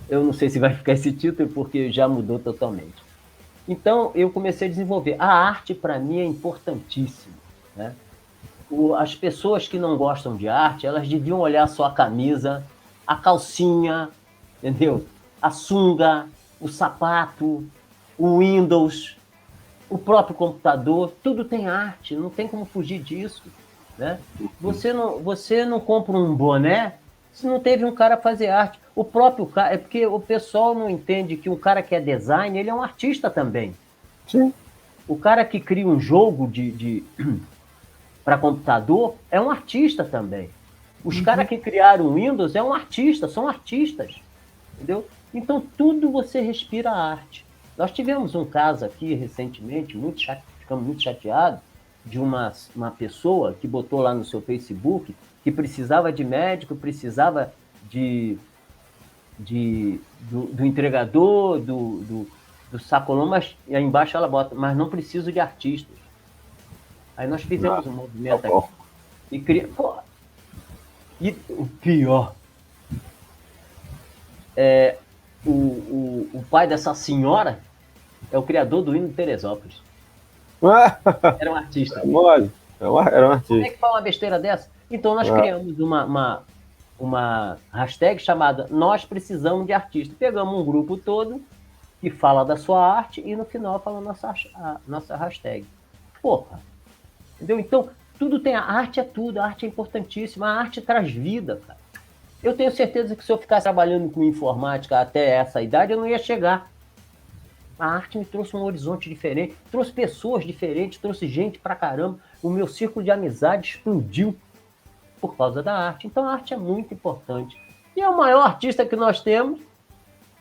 eu não sei se vai ficar esse título porque já mudou totalmente. Então eu comecei a desenvolver. A arte para mim é importantíssima, né? As pessoas que não gostam de arte, elas deviam olhar só a camisa, a calcinha, entendeu? A sunga, o sapato, o Windows, o próprio computador, tudo tem arte, não tem como fugir disso, né? Você não compra um boné se não teve um cara fazer arte. O próprio cara, é porque o pessoal não entende que o cara que é design, ele é um artista também. Sim. O cara que cria um jogo para computador é um artista também. Os caras que criaram o Windows é um artista, são artistas, entendeu? Então tudo você respira arte. Nós tivemos um caso aqui recentemente, ficamos muito chateados, de uma pessoa que botou lá no seu Facebook que precisava de médico, precisava do entregador, do sacolão, mas aí embaixo ela bota, mas não preciso de artistas. Aí nós fizemos um movimento aqui. E o pior o pai dessa senhora é o criador do hino de Teresópolis. Era um artista. Era um artista. Como é que fala uma besteira dessa? Então nós criamos uma hashtag chamada Nós Precisamos de Artista. Pegamos um grupo todo que fala da sua arte e no final fala a nossa hashtag. Porra! Entendeu? Então, tudo tem... A arte é tudo, a arte é importantíssima, a arte traz vida, cara. Eu tenho certeza que se eu ficasse trabalhando com informática até essa idade, eu não ia chegar. A arte me trouxe um horizonte diferente, trouxe pessoas diferentes, trouxe gente pra caramba. O meu círculo de amizade explodiu por causa da arte. Então a arte é muito importante. E é o maior artista que nós temos,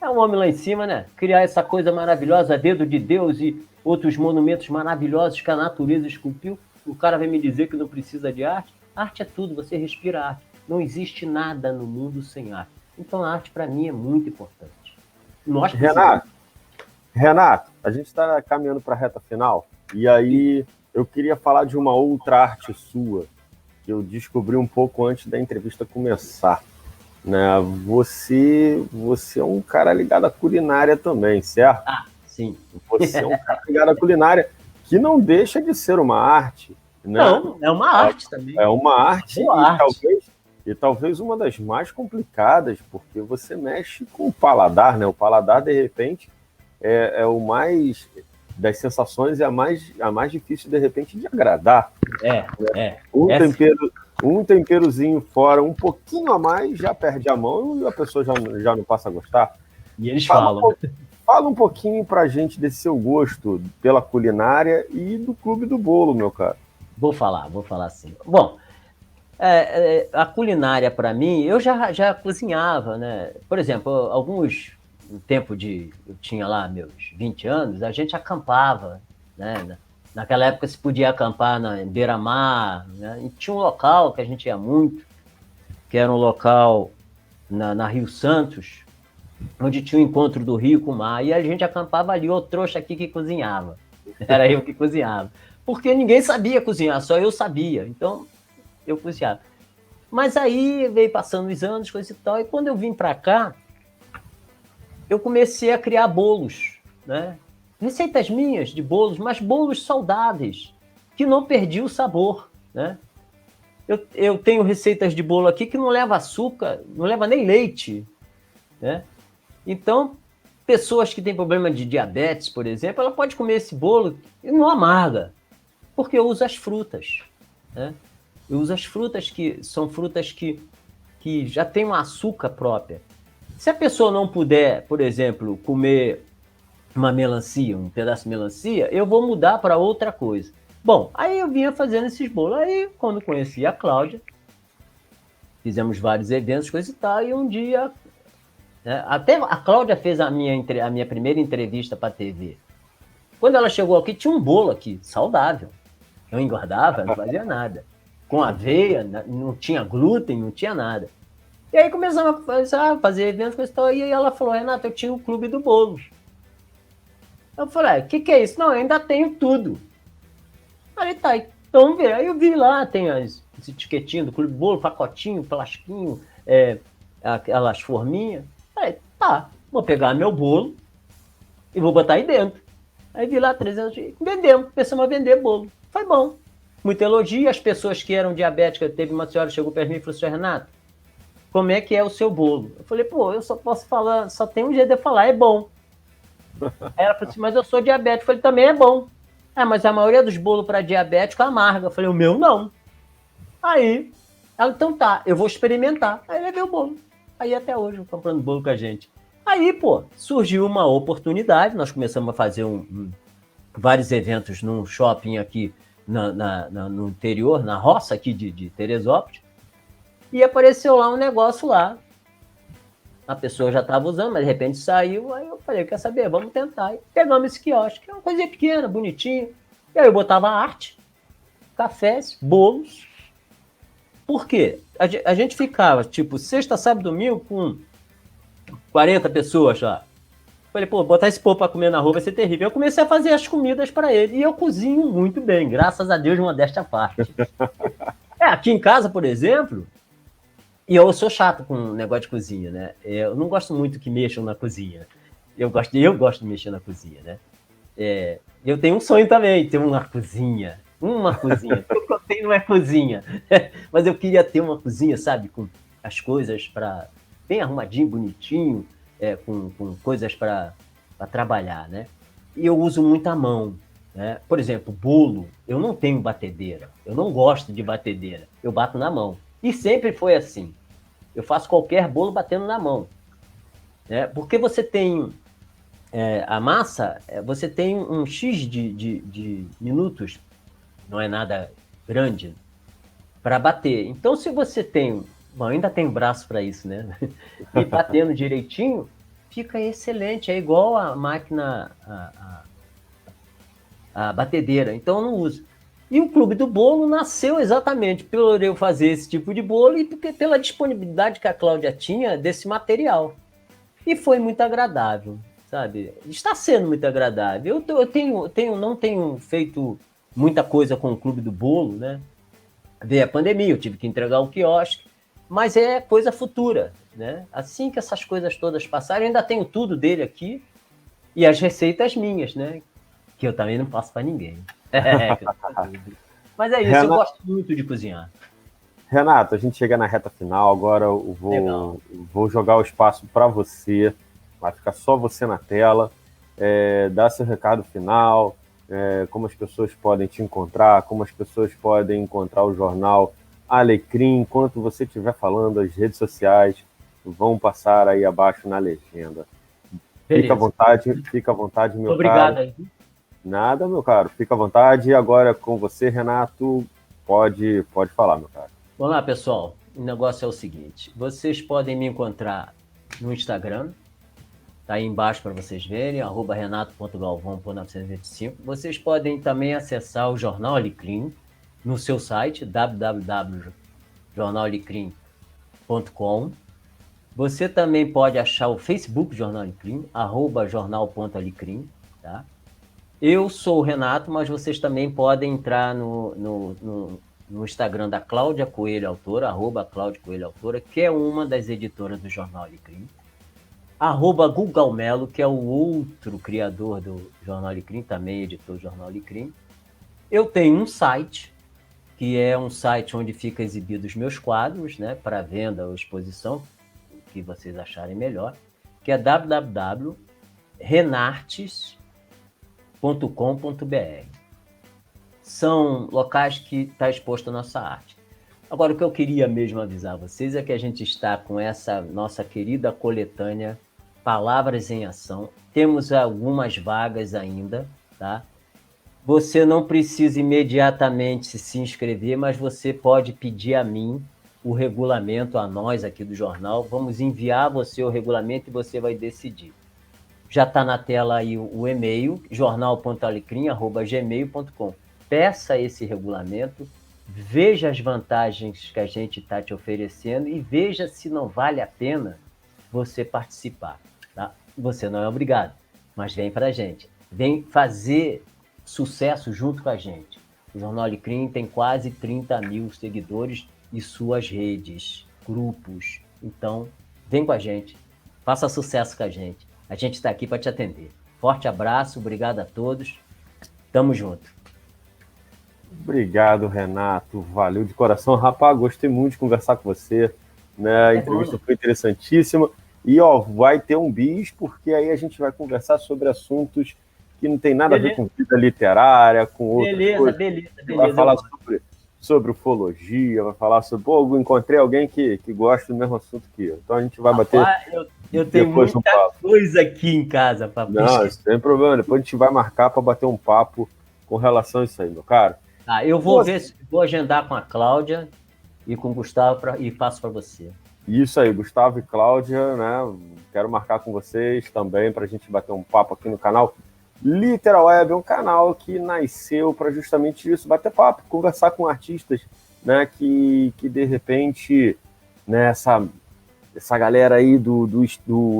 é um homem lá em cima, né? Criar essa coisa maravilhosa, dedo de Deus e outros monumentos maravilhosos que a natureza esculpiu. O cara vem me dizer que não precisa de arte. Arte é tudo, você respira arte. Não existe nada no mundo sem arte. Então a arte para mim é muito importante. Renato, a gente está caminhando para a reta final e aí eu queria falar de uma outra arte sua que eu descobri um pouco antes da entrevista começar, né? Você é um cara ligado à culinária também, certo? Ah, sim. Você é um cara ligado à culinária que não deixa de ser uma arte, né? Não, é uma arte também. É uma arte e talvez uma das mais complicadas, porque você mexe com o paladar, né? O paladar, de repente, é o mais das sensações, é a mais difícil, de repente, de agradar. Um temperozinho fora, um pouquinho a mais, já perde a mão e a pessoa já não passa a gostar. E eles falam. Fala um pouquinho pra gente desse seu gosto pela culinária e do Clube do Bolo, meu cara. Vou falar sim. Bom, a culinária, para mim, eu já cozinhava, né? Por exemplo, no tempo eu tinha lá meus 20 anos, a gente acampava, né? Naquela época se podia acampar na beira-mar, né? E tinha um local que a gente ia muito, que era um local na Rio Santos, onde tinha o encontro do rio com o mar, e a gente acampava ali, o trouxa aqui que cozinhava. Era eu que cozinhava. Porque ninguém sabia cozinhar, só eu sabia. Então, eu cozinhava. Mas aí veio passando os anos, coisa e tal, e quando eu vim para cá, eu comecei a criar bolos, né? Receitas minhas de bolos, mas bolos saudáveis, que não perdiam o sabor, né? Eu tenho receitas de bolo aqui que não leva açúcar, não leva nem leite, né? Então, pessoas que têm problema de diabetes, por exemplo, ela pode comer esse bolo e não amarga, porque eu uso as frutas, né? Eu uso as frutas que são frutas que já têm um açúcar própria. Se a pessoa não puder, por exemplo, comer uma melancia, um pedaço de melancia, eu vou mudar para outra coisa. Bom, aí eu vinha fazendo esses bolos. Aí, quando conheci a Cláudia, fizemos vários eventos, coisa e tal, e um dia... Né, até a Cláudia fez a minha primeira entrevista para a TV. Quando ela chegou aqui, tinha um bolo aqui, saudável. Eu engordava, não fazia nada. Com aveia, não tinha glúten, não tinha nada. E aí começamos a fazer eventos, coisa e tal, e aí ela falou, Renato, eu tinha o Clube do Bolo. Eu falei, o que é isso? Não, eu ainda tenho tudo. Aí tá, então vamos ver. Aí eu vi lá, tem as etiquetinhas do Clube do Bolo, pacotinho, plastiquinho, aquelas forminhas. Falei, tá, vou pegar meu bolo e vou botar aí dentro. Aí vi lá 300, vendemos, começamos a vender bolo. Foi bom. Muito elogio, as pessoas que eram diabéticas, teve uma senhora que chegou perto de mim e falou assim, Renato, como é que é o seu bolo? Eu falei, pô, eu só posso falar, só tem um jeito de eu falar, é bom. Aí ela falou assim, mas eu sou diabético. Eu falei, também é bom. Mas a maioria dos bolos para diabético é amarga. Eu falei, o meu não. Aí, ela, então tá, eu vou experimentar. Aí levei o bolo. Aí até hoje, comprando bolo com a gente. Aí, pô, surgiu uma oportunidade, nós começamos a fazer vários eventos num shopping aqui no interior, na roça aqui de Teresópolis, e apareceu lá um negócio lá. A pessoa já estava usando, mas de repente saiu, aí eu falei, quer saber, vamos tentar. E pegamos esse quiosque, que é uma coisinha pequena, bonitinha. E aí eu botava arte, cafés, bolos. Por quê? A gente ficava, tipo, sexta, sábado, domingo, com 40 pessoas já. Falei, pô, botar esse povo para comer na rua vai ser terrível. Eu comecei a fazer as comidas para ele. E eu cozinho muito bem, graças a Deus, modéstia à parte. Aqui em casa, por exemplo, e eu sou chato com negócio de cozinha, né? Eu não gosto muito que mexam na cozinha. Eu gosto de mexer na cozinha, né? Eu tenho um sonho também, ter uma cozinha. Uma cozinha. O que eu tenho não é cozinha. Mas eu queria ter uma cozinha, sabe? Com as coisas para bem arrumadinho, bonitinho, com coisas para trabalhar, né? E eu uso muito a mão, né? Por exemplo, bolo, eu não tenho batedeira. Eu não gosto de batedeira. Eu bato na mão. E sempre foi assim. Eu faço qualquer bolo batendo na mão. Né? Porque você tem a massa, você tem um X de minutos, não é nada grande, para bater. Então, se você tem... Bom, ainda tem braço para isso, né? E batendo direitinho, fica excelente. É igual a máquina, a batedeira. Então, eu não uso. E o Clube do Bolo nasceu exatamente por eu fazer esse tipo de bolo e pela disponibilidade que a Cláudia tinha desse material. E foi muito agradável, sabe? Está sendo muito agradável. Eu não tenho feito muita coisa com o Clube do Bolo, né? Veio a pandemia, eu tive que entregar o quiosque, mas é coisa futura, né? Assim que essas coisas todas passarem, eu ainda tenho tudo dele aqui e as receitas minhas, né? Que eu também não passo para ninguém. Mas é isso, eu gosto muito de cozinhar. Renato, a gente chega na reta final, agora eu vou jogar o espaço para você, vai ficar só você na tela, dar seu recado final, como as pessoas podem te encontrar, como as pessoas podem encontrar o jornal Alecrim, enquanto você estiver falando, as redes sociais vão passar aí abaixo na legenda. Beleza. Fica à vontade, meu Obrigado caro. aí. Nada, meu caro. Fica à vontade. Agora é com você, Renato. Pode falar, meu caro. Olá, pessoal. O negócio é o seguinte. Vocês podem me encontrar no Instagram. Tá aí embaixo para vocês verem, @renato.galvão.925. Vocês podem também acessar o Jornal Alecrim no seu site, www.jornalalecrim.com. Você também pode achar o Facebook Jornal Alecrim, @jornal.alecrim, tá? Eu sou o Renato, mas vocês também podem entrar no Instagram da Cláudia Coelho Autora, @Cláudia Coelho Autora, que é uma das editoras do Jornal Alecrim. @Gugal Melo, que é o outro criador do Jornal Alecrim, também editor do Jornal Alecrim. Eu tenho um site, que é um site onde fica exibidos os meus quadros, né, para venda ou exposição, o que vocês acharem melhor, que é www.renartes.com.br. São locais que está exposta a nossa arte. Agora, o que eu queria mesmo avisar vocês é que a gente está com essa nossa querida coletânea Palavras em Ação. Temos algumas vagas ainda, tá? Você não precisa imediatamente se inscrever, mas você pode pedir a mim o regulamento, a nós aqui do jornal. Vamos enviar você o regulamento e você vai decidir. Já está na tela aí o e-mail, jornal.alecrim@gmail.com. Peça esse regulamento, veja as vantagens que a gente está te oferecendo e veja se não vale a pena você participar. Tá? Você não é obrigado, mas vem para a gente. Vem fazer sucesso junto com a gente. O Jornal Alecrim tem quase 30 mil seguidores e suas redes, grupos. Então, vem com a gente, faça sucesso com a gente. A gente está aqui para te atender. Forte abraço, obrigado a todos. Tamo junto. Obrigado, Renato. Valeu de coração. Rapaz, gostei muito de conversar com você. Né? A entrevista foi interessantíssima. E ó, vai ter um bis, porque aí a gente vai conversar sobre assuntos que não tem nada a ver com vida literária, com outras coisas. Beleza. Vai falar sobre ufologia, vai falar sobre... Pô, eu encontrei alguém que gosta do mesmo assunto que eu. Então a gente vai bater... Eu tenho muita coisa aqui em casa para pesquisar. Não, sem problema. Depois a gente vai marcar para bater um papo com relação a isso aí, meu cara. Eu vou vou agendar com a Cláudia e com o Gustavo e passo para você. Isso aí, Gustavo e Cláudia, né? Quero marcar com vocês também para a gente bater um papo aqui no canal Literal Web, um canal que nasceu para justamente isso, bater papo, conversar com artistas, né? Que de repente, né, essa galera aí do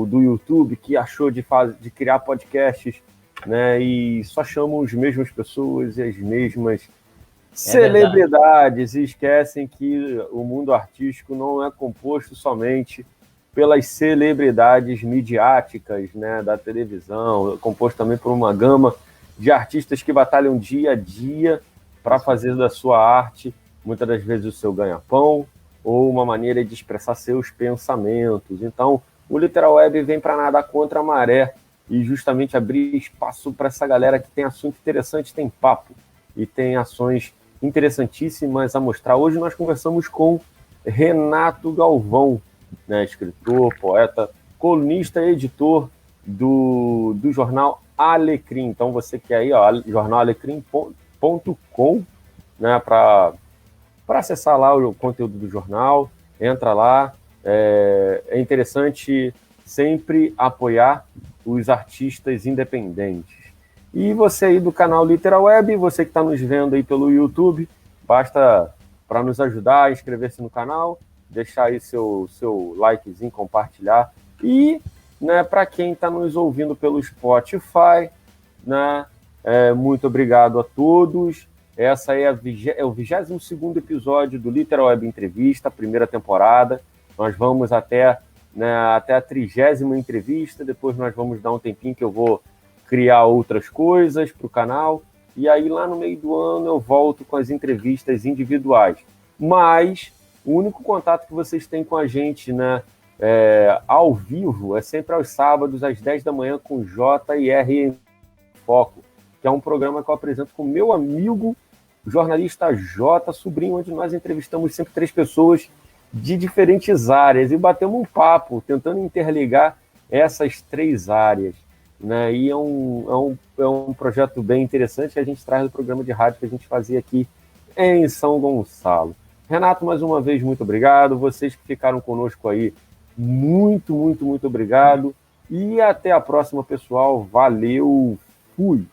YouTube que achou de criar podcasts, né? E só chamam as mesmas pessoas e as mesmas celebridades e esquecem que o mundo artístico não é composto somente pelas celebridades midiáticas, né, da televisão, é composto também por uma gama de artistas que batalham dia a dia para fazer da sua arte, muitas das vezes, o seu ganha-pão ou uma maneira de expressar seus pensamentos. Então, o Literal Web vem para nadar contra a maré e justamente abrir espaço para essa galera que tem assunto interessante, tem papo e tem ações interessantíssimas a mostrar. Hoje nós conversamos com Renato Galvão, né, escritor, poeta, colunista e editor do jornal Alecrim. Então você quer aí, jornalalecrim.com, né, para acessar lá o conteúdo do jornal, entra lá. É interessante sempre apoiar os artistas independentes. E você aí do canal Literal Web, você que está nos vendo aí pelo YouTube, basta para nos ajudar, inscrever-se no canal, deixar aí seu likezinho, compartilhar. E, né, para quem está nos ouvindo pelo Spotify, né, muito obrigado a todos. Essa é o 22º episódio do Literal Web Entrevista, primeira temporada. Nós vamos até a 30ª entrevista, depois nós vamos dar um tempinho que eu vou criar outras coisas para o canal, e aí lá no meio do ano eu volto com as entrevistas individuais. Mas o único contato que vocês têm com a gente, né, ao vivo é sempre aos sábados, às 10 da manhã, com J&R em Foco, que é um programa que eu apresento com meu amigo, jornalista J. Sobrinho, onde nós entrevistamos sempre 3 pessoas de diferentes áreas e batemos um papo, tentando interligar essas 3 áreas. né? E é um projeto bem interessante que a gente traz do programa de rádio que a gente fazia aqui em São Gonçalo. Renato, mais uma vez, muito obrigado. Vocês que ficaram conosco aí, muito, muito, muito obrigado. E até a próxima, pessoal. Valeu, fui!